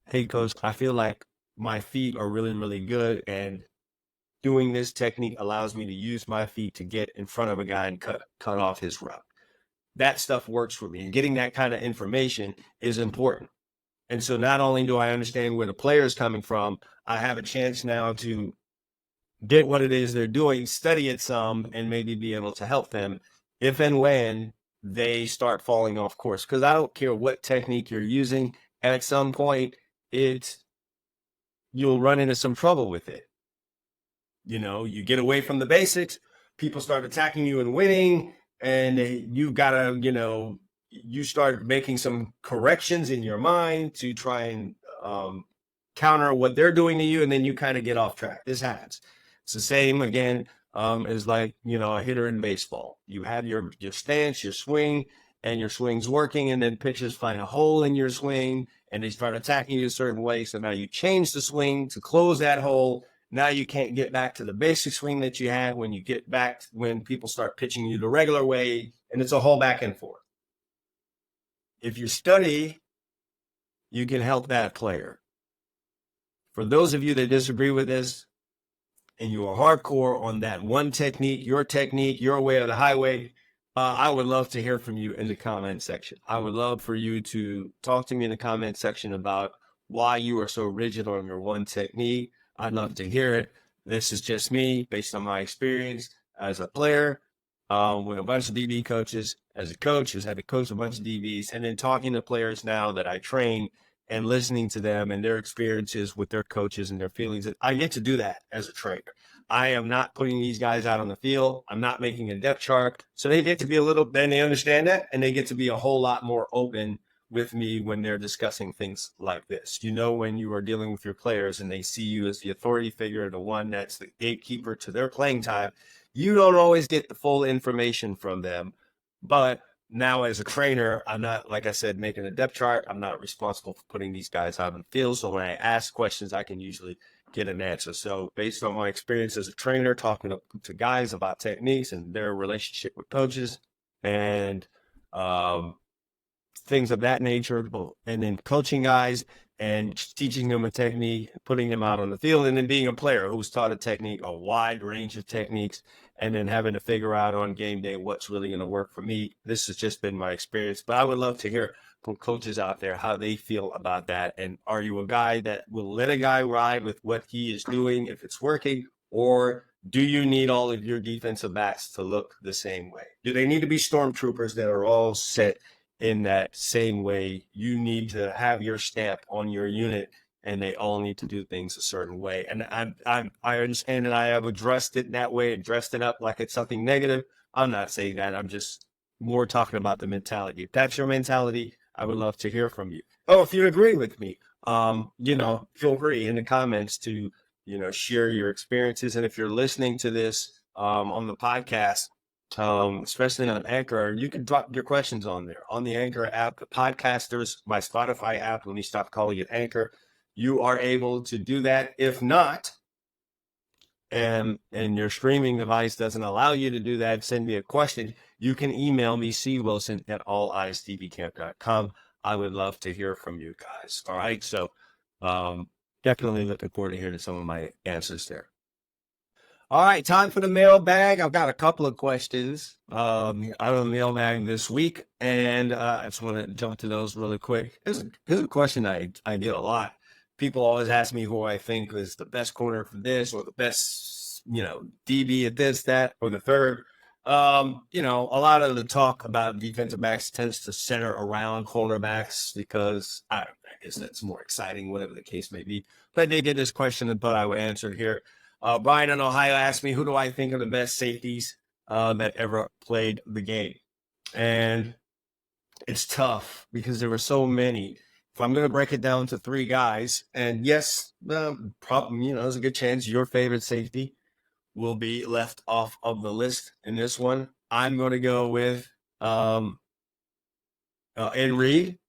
Hey, coach, I feel like my feet are really, really good, and doing this technique allows me to use my feet to get in front of a guy and cut off his route. That stuff works for me, and getting that kind of information is important. And so not only do I understand where the player is coming from, I have a chance now to get what it is they're doing, study it some, and maybe be able to help them if and when they start falling off course. Because I don't care what technique you're using, at some point, you'll run into some trouble with it. You get away from the basics, people start attacking you and winning, and you've got to, you start making some corrections in your mind to try and counter what they're doing to you, and then you kind of get off track. This happens. It's the same, again, as like, a hitter in baseball. You have your stance, your swing, and your swing's working, and then pitchers find a hole in your swing and they start attacking you a certain way. So now you change the swing to close that hole. Now you can't get back to the basic swing that you had when people start pitching you the regular way, and it's a whole back and forth. If you study, you can help that player. For those of you that disagree with this, and you are hardcore on that one technique, your way or the highway, I would love to hear from you in the comment section. I would love for you to talk to me in the comment section about why you are so rigid on your one technique. I'd love to hear it. This is just me based on my experience as a player with a bunch of DB coaches, as a coach who's had to coach a bunch of DBs, and then talking to players now that I train and listening to them and their experiences with their coaches and their feelings. I get to do that as a trainer. I am not putting these guys out on the field. I'm not making a depth chart. So they get to be then they understand that, and they get to be a whole lot more open with me when they're discussing things like this. When you are dealing with your players and they see you as the authority figure, the one that's the gatekeeper to their playing time, you don't always get the full information from them. But now as a trainer, I'm not, like I said, making a depth chart. I'm not responsible for putting these guys out in the field. So when I ask questions, I can usually get an answer. So based on my experience as a trainer, talking to guys about techniques and their relationship with coaches and things of that nature, and then coaching guys and teaching them a technique, putting them out on the field, and then being a player who's taught a technique, a wide range of techniques, and then having to figure out on game day what's really going to work for me. This has just been my experience, but I would love to hear from coaches out there how they feel about that. And are you a guy that will let a guy ride with what he is doing if it's working, or do you need all of your defensive backs to look the same way? Do they need to be stormtroopers that are all set in that same way? You need to have your stamp on your unit, and they all need to do things a certain way. And I understand, and I have addressed it that way, dressed it up like it's something negative. I'm not saying that. I'm just more talking about the mentality. If that's your mentality, I would love to hear from you. Oh, if you agree with me, feel free in the comments to, share your experiences. And if you're listening to this on the podcast, especially on Anchor, you can drop your questions on there. On the Anchor app, the Podcasters, my Spotify app, when we stop calling it Anchor, you are able to do that. If not, and your streaming device doesn't allow you to do that, send me a question. You can email me, cwilson@allisdbcamp.com. I would love to hear from you guys. All right. So definitely looking forward to hearing some of my answers there. All right, time for the mailbag. I've got a couple of questions out of the mailbag this week, and I just want to jump to those really quick. Here's a question I get a lot. People always ask me who I think is the best corner for this, or the best, DB at this, that, or the third. A lot of the talk about defensive backs tends to center around cornerbacks because I guess that's more exciting, whatever the case may be. But they did this question and thought I would answer it here. Brian in Ohio asked me, who do I think are the best safeties that ever played the game? And it's tough because there were so many. If I'm going to break it down to three guys, and yes, there's a good chance your favorite safety will be left off of the list in this one. I'm going to go with Ed Reed.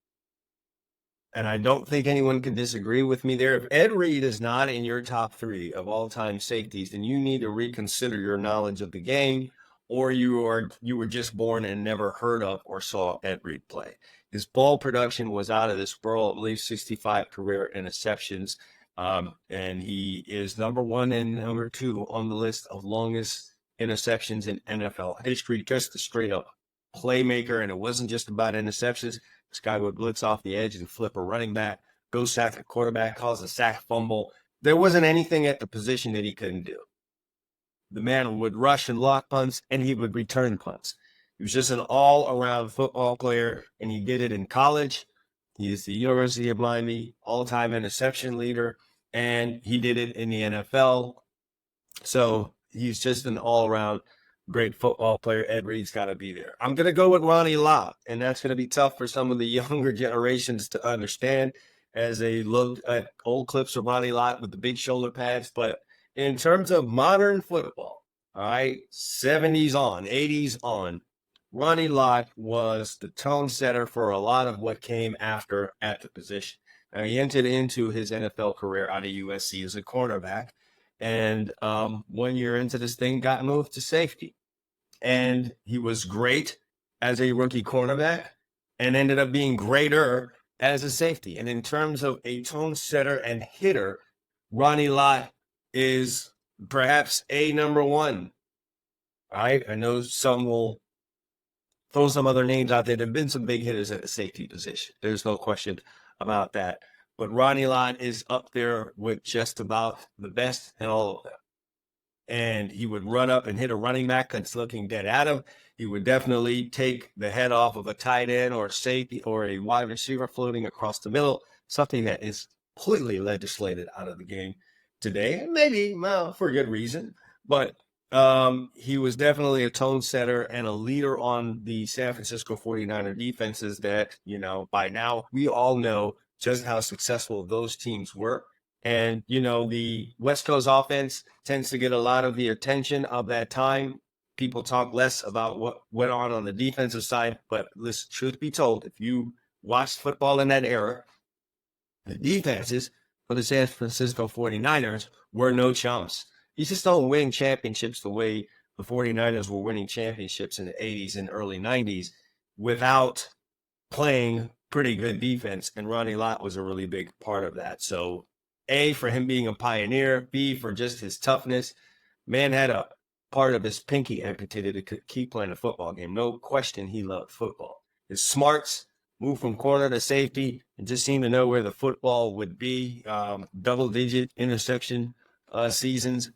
And I don't think anyone can disagree with me there. If Ed Reed is not in your top three of all-time safeties, then you need to reconsider your knowledge of the game, or you were just born and never heard of or saw Ed Reed play. His ball production was out of this world, I believe 65 career interceptions, and he is number one and number two on the list of longest interceptions in NFL history. Just a straight-up playmaker, and it wasn't just about interceptions. This guy would blitz off the edge and flip a running back, go sack a quarterback, cause a sack fumble. There wasn't anything at the position that he couldn't do. The man would rush and block punts, and he would return punts. He was just an all-around football player, and he did it in college. He is the University of Miami all-time interception leader, and he did it in the NFL. So he's just an all-around great football player. Ed Reed's got to be there. I'm going to go with Ronnie Lott, and that's going to be tough for some of the younger generations to understand as they look at old clips of Ronnie Lott with the big shoulder pads. But in terms of modern football, all right, 70s on, 80s on, Ronnie Lott was the tone setter for a lot of what came after at the position. Now, he entered into his NFL career out of USC as a cornerback, and 1 year into this thing, got moved to safety. And he was great as a rookie cornerback and ended up being greater as a safety. And in terms of a tone setter and hitter, Ronnie Lott is perhaps a number one. Right? I know some will throw some other names out there. There have been some big hitters at the safety position. There's no question about that. But Ronnie Lott is up there with just about the best in all of them. And he would run up and hit a running back that's looking dead at him. He would definitely take the head off of a tight end or a safety or a wide receiver floating across the middle, something that is completely legislated out of the game today, and maybe for a good reason. But he was definitely a tone setter and a leader on the San Francisco 49er defenses that, by now we all know just how successful those teams were. And, the West Coast offense tends to get a lot of the attention of that time. People talk less about what went on the defensive side. But listen, truth be told, if you watched football in that era, the defenses for the San Francisco 49ers were no chumps. You just don't win championships the way the 49ers were winning championships in the 80s and early 90s without playing pretty good defense. And Ronnie Lott was a really big part of that. So, A, for him being a pioneer, B, for just his toughness. Man had a part of his pinky amputated to keep playing a football game. No question he loved football. His smarts, moved from corner to safety, and just seemed to know where the football would be. Double-digit interception seasons.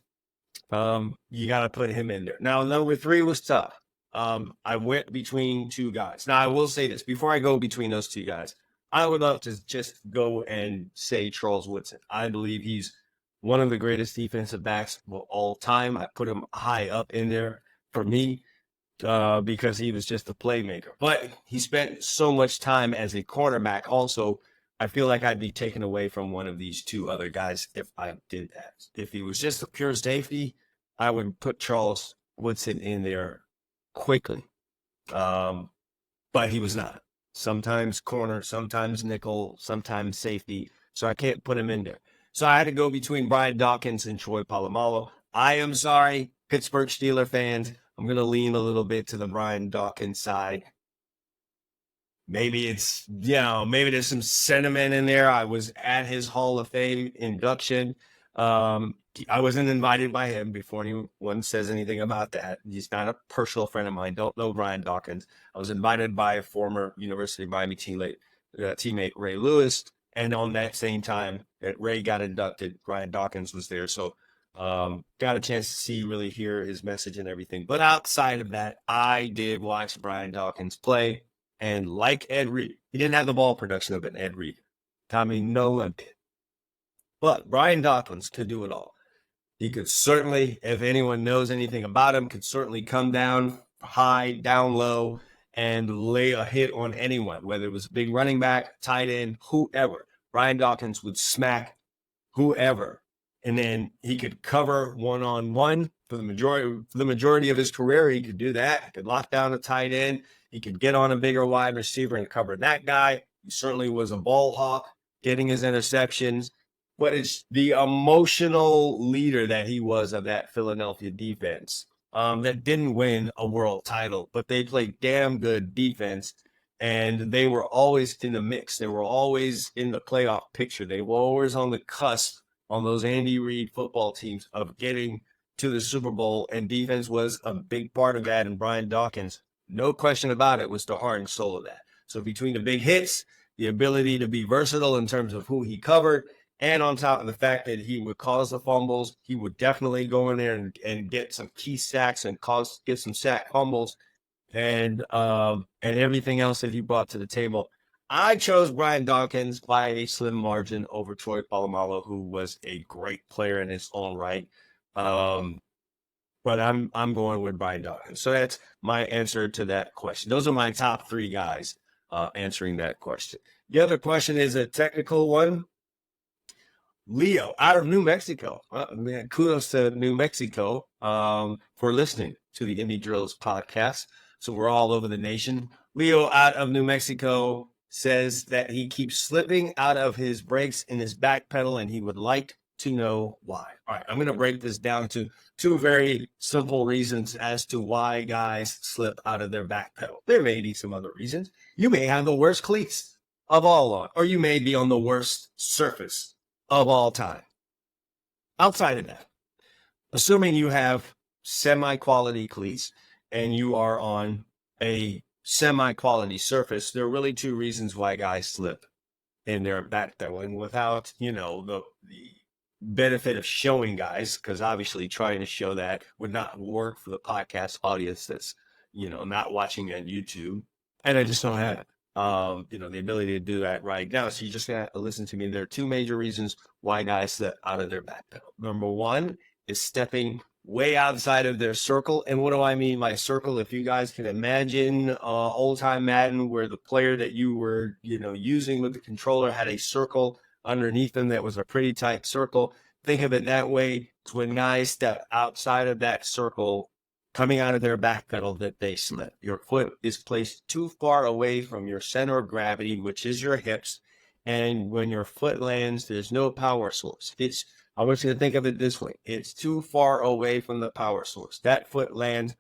You got to put him in there. Now, number 3 was tough. I went between two guys. Now, I will say this. Before I go between those two guys, I would love to just go and say Charles Woodson. I believe he's one of the greatest defensive backs of all time. I put him high up in there for me because he was just a playmaker. But he spent so much time as a cornerback also. I feel like I'd be taken away from one of these two other guys if I did that. If he was just a pure safety, I would put Charles Woodson in there quickly. But he was not. Sometimes corner, sometimes nickel, sometimes safety. So I can't put him in there. So I had to go between Brian Dawkins and Troy Polamalu. I am sorry, Pittsburgh Steelers fans. I'm going to lean a little bit to the Brian Dawkins side. Maybe it's, maybe there's some sentiment in there. I was at his Hall of Fame induction. I wasn't invited by him before anyone says anything about that. He's not a personal friend of mine. Don't know Brian Dawkins. I was invited by a former University of Miami teammate, Ray Lewis. And on that same time that Ray got inducted, Brian Dawkins was there. So got a chance to really hear his message and everything. But outside of that, I did watch Brian Dawkins play. And like Ed Reed, he didn't have the ball production of an Ed Reed. Tommy Nolan did. But Brian Dawkins could do it all. He could certainly, if anyone knows anything about him, could certainly come down high, down low, and lay a hit on anyone, whether it was a big running back, tight end, whoever. Brian Dawkins would smack whoever. And then he could cover one-on-one for the majority of his career. He could do that. He could lock down a tight end. He could get on a bigger wide receiver and cover that guy. He certainly was a ball hawk, getting his interceptions. But it's the emotional leader that he was of that Philadelphia defense that didn't win a world title, but they played damn good defense, and they were always in the mix. They were always in the playoff picture. They were always on the cusp on those Andy Reid football teams of getting to the Super Bowl, and defense was a big part of that, and Brian Dawkins, no question about it, was the heart and soul of that. So between the big hits, the ability to be versatile in terms of who he covered, and on top of the fact that he would cause the fumbles, he would definitely go in there and get some key sacks and get some sack fumbles and everything else that he brought to the table. I chose Brian Dawkins by a slim margin over Troy Polamalu, who was a great player in his own right. But I'm going with Brian Dawkins. So that's my answer to that question. Those are my top 3 guys answering that question. The other question is a technical one. Leo out of New Mexico. Man, kudos to New Mexico for listening to the Indy Drills podcast. so we're all over the nation. Leo out of New Mexico says that he keeps slipping out of his brakes in his back pedal, and he would like to know why. All right, I'm going to break this down to two very simple reasons as to why guys slip out of their back pedal. There may be some other reasons. You may have the worst cleats of all on, or you may be on the worst surface of all time. Outside of that, assuming you have semi-quality cleats and you are on a semi-quality surface, there are really two reasons why guys slip in their back pedal. And without, the benefit of showing guys, because obviously trying to show that would not work for the podcast audience that's, not watching on YouTube. And I just don't have the ability to do that right now. So you just got to listen to me. There are two major reasons why guys slip out of their back pedal. Number one is stepping way outside of their circle. And what do I mean by circle? If you guys can imagine old time Madden where the player that you were, using with the controller had a circle underneath them that was a pretty tight circle. Think of it that way. It's when guys step outside of that circle, coming out of their back pedal, that they slip. Your foot is placed too far away from your center of gravity, which is your hips. And when your foot lands, there's no power source. I want you to think of it this way. It's too far away from the power source. That foot lands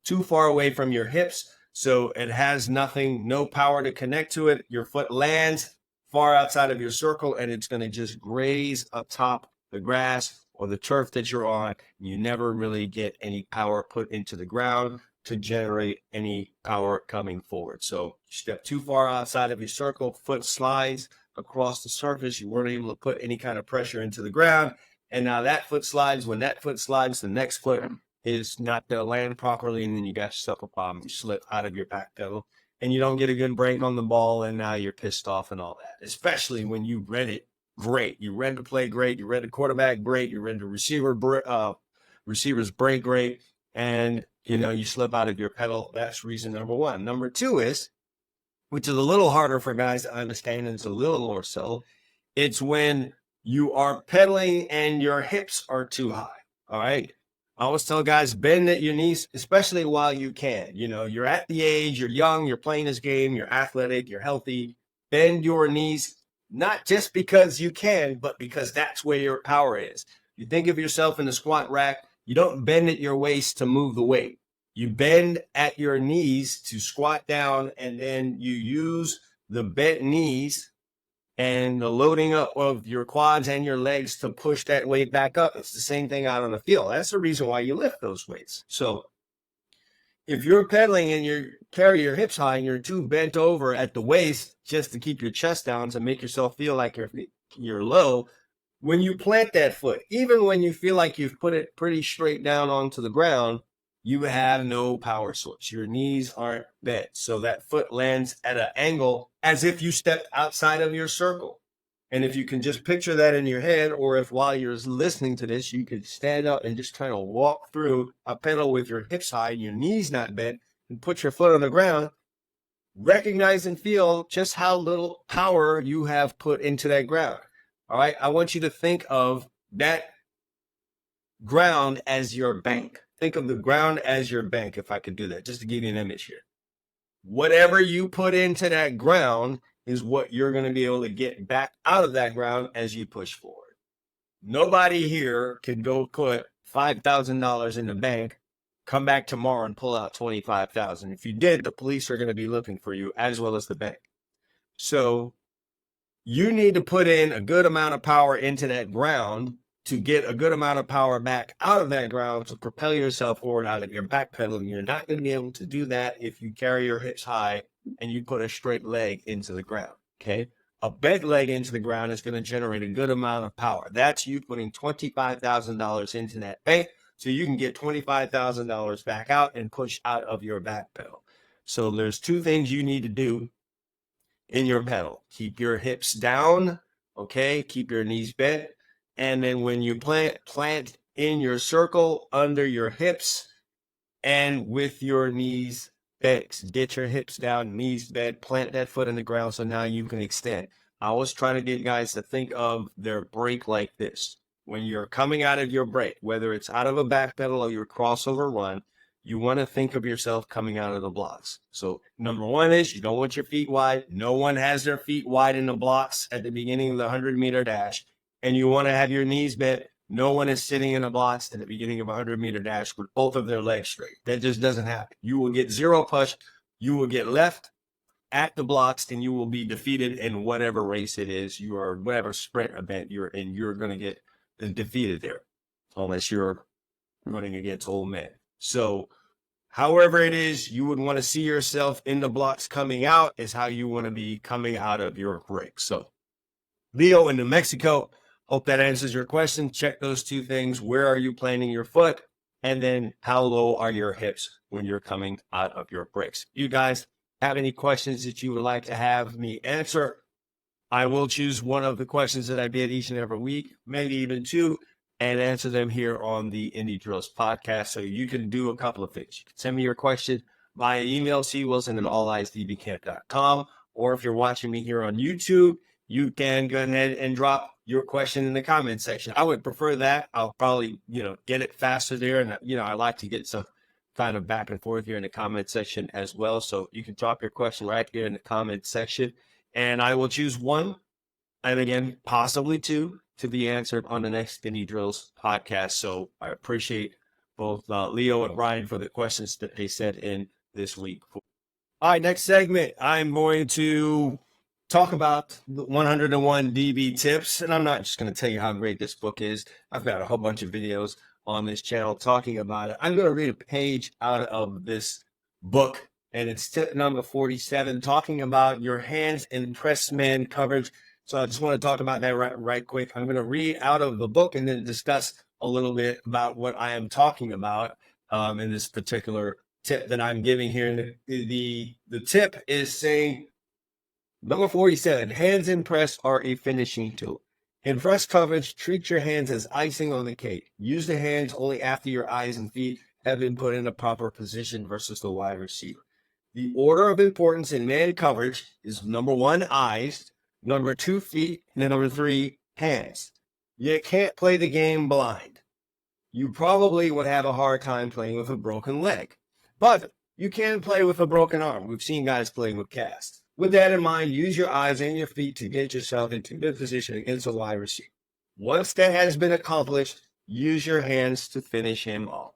too far away from your hips, so it has no power to connect to it. Your foot lands far outside of your circle, and it's going to just graze atop the grass or the turf that you're on. You never really get any power put into the ground to generate any power coming forward. So you step too far outside of your circle, foot slides across the surface. You weren't able to put any kind of pressure into the ground. And now that foot slides. When that foot slides, the next foot is not to land properly, and then you got yourself a problem. You slip out of your back pedal, and you don't get a good break on the ball, and now you're pissed off and all that, especially when you read it great. You read the play great. You read the quarterback great. You read the receivers break great, and, you slip out of your pedal. That's reason number one. Number two is, which is a little harder for guys to understand, and it's a little more so, it's when you are pedaling and your hips are too high. All right. I always tell guys, bend at your knees, especially while you can. You're at the age, you're young, you're playing this game, you're athletic, you're healthy. Bend your knees, not just because you can, but because that's where your power is. You think of yourself in the squat rack, you don't bend at your waist to move the weight. You bend at your knees to squat down, and then you use the bent knees and the loading up of your quads and your legs to push that weight back up. It's the same thing out on the field. That's the reason why you lift those weights. So if you're pedaling and you carry your hips high and you're too bent over at the waist just to keep your chest down to make yourself feel like you're low, when you plant that foot, even when you feel like you've put it pretty straight down onto the ground, you have no power source. Your knees aren't bent. So that foot lands at an angle as if you stepped outside of your circle. And if you can just picture that in your head, or if while you're listening to this, you could stand up and just kind of walk through a pedal with your hips high and your knees not bent and put your foot on the ground, recognize and feel just how little power you have put into that ground. All right. I want you to think of that ground as your bank. Think of the ground as your bank, if I could do that, just to give you an image here. Whatever you put into that ground is what you're going to be able to get back out of that ground as you push forward. Nobody here can go put $5,000 in the bank, come back tomorrow and pull out $25,000. If you did, the police are going to be looking for you, as well as the bank. So you need to put in a good amount of power into that ground to get a good amount of power back out of that ground to propel yourself forward out of your back pedal. And you're not going to be able to do that if you carry your hips high and you put a straight leg into the ground, okay? A bent leg into the ground is going to generate a good amount of power. That's you putting $25,000 into that bank so you can get $25,000 back out and push out of your back pedal. So there's two things you need to do in your pedal. Keep your hips down, okay? Keep your knees bent. And then when you plant in your circle under your hips and with your knees bent, get your hips down, knees bent, plant that foot in the ground so now you can extend. I was trying to get guys to think of their break like this. When you're coming out of your break, whether it's out of a back pedal or your crossover run, you want to think of yourself coming out of the blocks. So number one is you don't want your feet wide. No one has their feet wide in the blocks at the beginning of the 100-meter dash. And you want to have your knees bent. No one is sitting in the blocks at the beginning of a 100-meter dash with both of their legs straight. That just doesn't happen. You will get zero push. You will get left at the blocks, and you will be defeated in whatever race it is, whatever sprint event you're in. You're going to get defeated there unless you're running against old men. So however it is you would want to see yourself in the blocks coming out is how you want to be coming out of your break. So Leo in New Mexico, hope that answers your question. Check those two things. Where are you planting your foot? And then how low are your hips when you're coming out of your breaks? You guys have any questions that you would like to have me answer? I will choose one of the questions that I did each and every week, maybe even two, and answer them here on the Indy Drills Podcast. So you can do a couple of things. You can send me your question via email, cwilson@alliesdbcamp.com. Or if you're watching me here on YouTube, you can go ahead and drop your question in the comment section. I would prefer that. I'll probably, get it faster there. And, I like to get some kind of back and forth here in the comment section as well. So you can drop your question right here in the comment section. And I will choose one, and again, possibly two, to be answered on the next Indy Drills podcast. So I appreciate both Leo and Brian for the questions that they sent in this week. All right, next segment, I'm going to talk about the 101 DB tips. And I'm not just going to tell you how great this book is. I've got a whole bunch of videos on this channel talking about it. I'm going to read a page out of this book, and it's tip number 47, talking about your hands in press man coverage. So I just want to talk about that right quick. I'm going to read out of the book and then discuss a little bit about what I am talking about in this particular tip that I'm giving here. The tip is saying, number 47, hands in press are a finishing tool. In press coverage, treat your hands as icing on the cake. Use the hands only after your eyes and feet have been put in a proper position versus the wide receiver. The order of importance in man coverage is number 1, eyes, number 2, feet, and then number 3, hands. You can't play the game blind. You probably would have a hard time playing with a broken leg, but you can play with a broken arm. We've seen guys playing with casts. With that in mind, use your eyes and your feet to get yourself into good position against a wide receiver. Once that has been accomplished, use your hands to finish him off.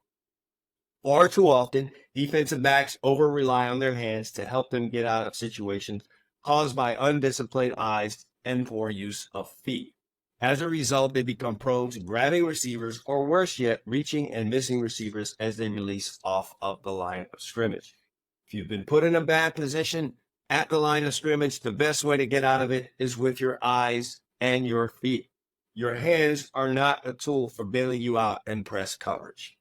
Far too often, defensive backs over-rely on their hands to help them get out of situations caused by undisciplined eyes and poor use of feet. As a result, they become prone to grabbing receivers, or worse yet, reaching and missing receivers as they release off of the line of scrimmage. If you've been put in a bad position at the line of scrimmage, the best way to get out of it is with your eyes and your feet. Your hands are not a tool for bailing you out in press coverage.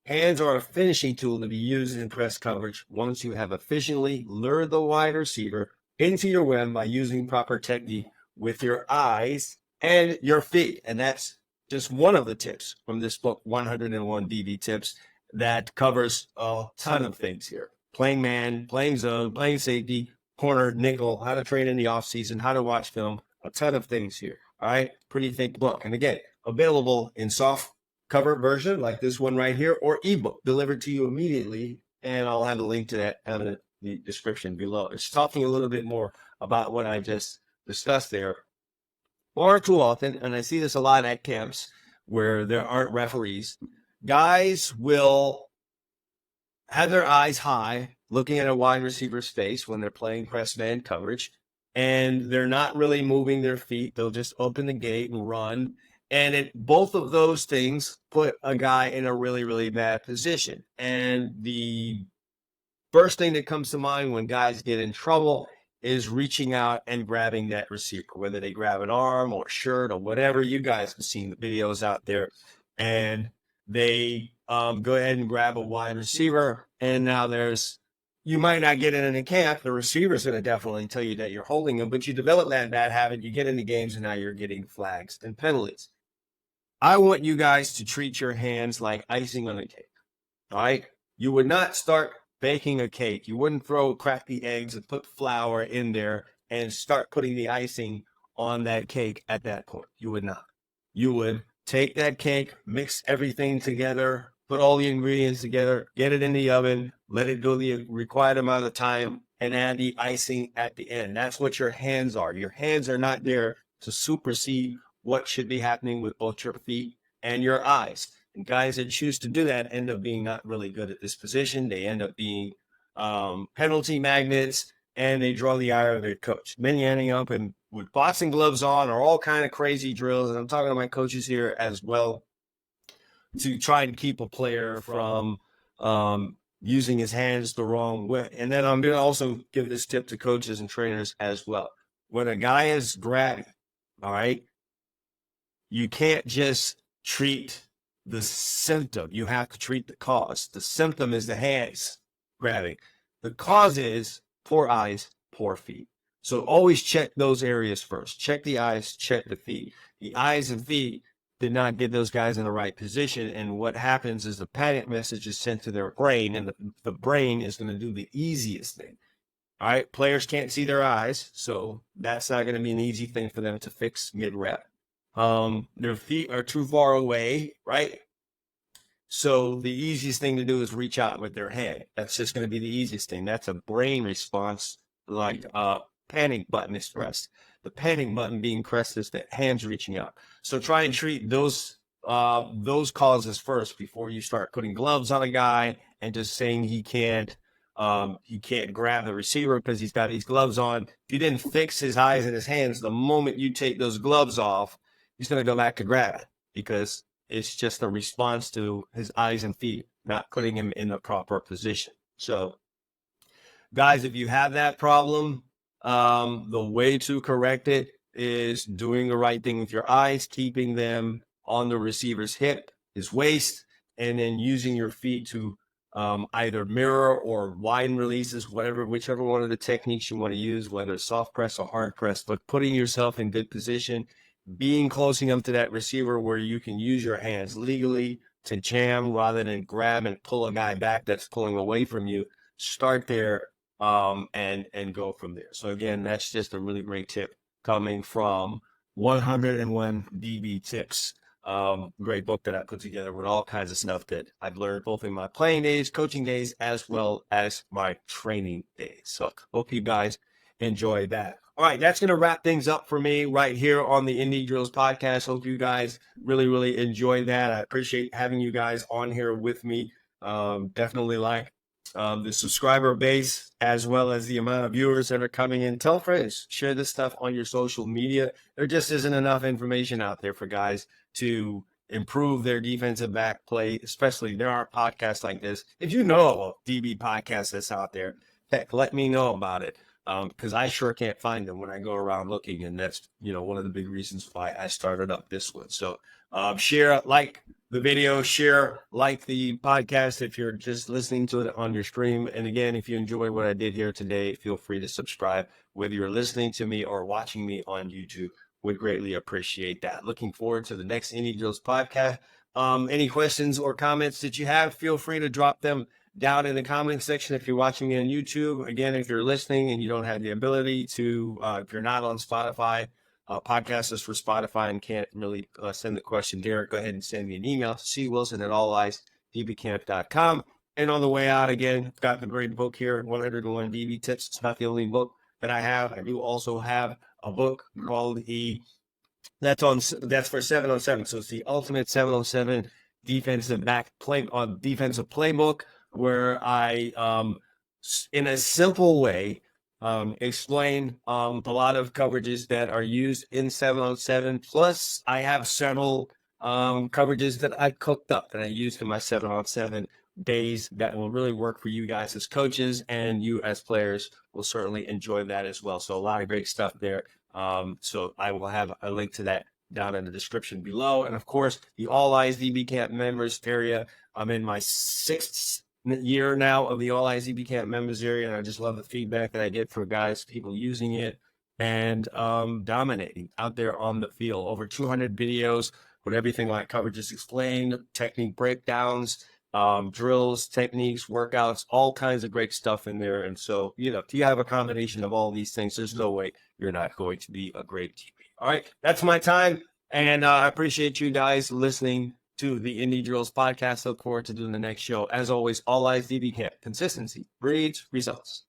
Hands are a finishing tool to be used in press coverage once you have efficiently lured the wide receiver into your web by using proper technique with your eyes and your feet. And that's just one of the tips from this book, 101 DB Tips, that covers a ton of things here. Playing man, playing zone, playing safety, corner, nickel, how to train in the offseason, how to watch film, a ton of things here. All right, pretty thick book. And again, available in soft cover version like this one right here, or ebook delivered to you immediately. And I'll have a link to that in the description below. It's talking a little bit more about what I just discussed there. Far too often, and I see this a lot at camps where there aren't referees, guys will have their eyes high looking at a wide receiver's face when they're playing press man coverage, and they're not really moving their feet. They'll just open the gate and run. And both of those things put a guy in a really, really bad position. And the first thing that comes to mind when guys get in trouble is reaching out and grabbing that receiver, whether they grab an arm or a shirt or whatever. You guys have seen the videos out there. And they go ahead and grab a wide receiver. And now you might not get it in the camp. The receiver's going to definitely tell you that you're holding him, but you develop that bad habit. You get into games, and now you're getting flags and penalties. I want you guys to treat your hands like icing on a cake, all right? You would not start baking a cake. You wouldn't crack the eggs and put flour in there and start putting the icing on that cake at that point. You would not. You would take that cake, mix everything together, put all the ingredients together, get it in the oven, let it go the required amount of time, and add the icing at the end. That's what your hands are. Your hands are not there to supersede what should be happening with both your feet and your eyes. And guys that choose to do that end up being not really good at this position. They end up being penalty magnets, and they draw the ire of their coach. Many ending up with boxing gloves on or all kind of crazy drills. And I'm talking to my coaches here as well to try and keep a player from using his hands the wrong way. And then I'm going to also give this tip to coaches and trainers as well. When a guy is grabbing, all right, you can't just treat the symptom. You have to treat the cause. The symptom is the hands grabbing. The cause is poor eyes, poor feet. So always check those areas first. Check the eyes, check the feet. The eyes and feet did not get those guys in the right position. And what happens is the panic message is sent to their brain, and the brain is going to do the easiest thing. All right, players can't see their eyes, so that's not going to be an easy thing for them to fix mid-rep. Their feet are too far away, right? So the easiest thing to do is reach out with their hand. That's just going to be the easiest thing. That's a brain response, like panic button is pressed. The panic button being pressed is the hands reaching out. So try and treat those causes first before you start putting gloves on a guy and just saying he can't grab the receiver because he's got these gloves on. If you didn't fix his eyes and his hands, the moment you take those gloves off, he's going to go back to grab it because it's just a response to his eyes and feet, not putting him in the proper position. So, guys, if you have that problem, the way to correct it is doing the right thing with your eyes, keeping them on the receiver's hip, his waist, and then using your feet to either mirror or widen releases, whichever one of the techniques you want to use, whether it's soft press or hard press, but putting yourself in good position, being close enough to that receiver where you can use your hands legally to jam rather than grab and pull a guy back that's pulling away from you. Start there and go from there. So again, that's just a really great tip coming from 101 DB Tips. Great book that I put together with all kinds of stuff that I've learned both in my playing days, coaching days, as well as my training days. So hope you guys enjoy that. All right, that's going to wrap things up for me right here on the Indy Drills Podcast. Hope you guys really, really enjoy that. I appreciate having you guys on here with me. Definitely like the subscriber base as well as the amount of viewers that are coming in. Tell friends, share this stuff on your social media. There just isn't enough information out there for guys to improve their defensive back play, especially there are podcasts like this. If you know of a DB podcast that's out there, heck, let me know about it. Because I sure can't find them when I go around looking, and that's one of the big reasons why I started up this one. So share, like the video, share, like the podcast if you're just listening to it on your stream. And again, if you enjoy what I did here today, feel free to subscribe, whether you're listening to me or watching me on YouTube. Would greatly appreciate that. Looking forward to the next Indy Drills podcast. Any questions or comments that you have, feel free to drop them down in the comment section if you're watching me on YouTube. Again, if you're listening and you don't have the ability to, if you're not on Spotify, podcast is for Spotify and can't really send the question there, go ahead and send me an email, cwilson@alliesdbcamp.com. And on the way out, again, I've got the great book here, 101 DB Tips. It's not the only book that I have. I do also have a book called that's for 7-on-7. So it's the ultimate 7-on-7 defensive playbook, where I, in a simple way, explain a lot of coverages that are used in 7-on-7. Plus, I have several coverages that I cooked up that I used in my 7-on-7 days that will really work for you guys as coaches, and you as players will certainly enjoy that as well. So a lot of great stuff there. So I will have a link to that down in the description below. And of course, the All Eyes DB Camp members area. I'm in my 6th year now of the All Eyes DB Camp members area, and I just love the feedback that I get from guys, people using it and dominating out there on the field. Over 200 videos with everything like coverages explained, technique breakdowns, drills, techniques, workouts, all kinds of great stuff in there. And so, if you have a combination of all these things, there's no way you're not going to be a great DB. All right, that's my time. And I appreciate you guys listening to the Indy Drills Podcast. Look forward to doing the next show. As always, all eyes DB camp. Consistency breeds results.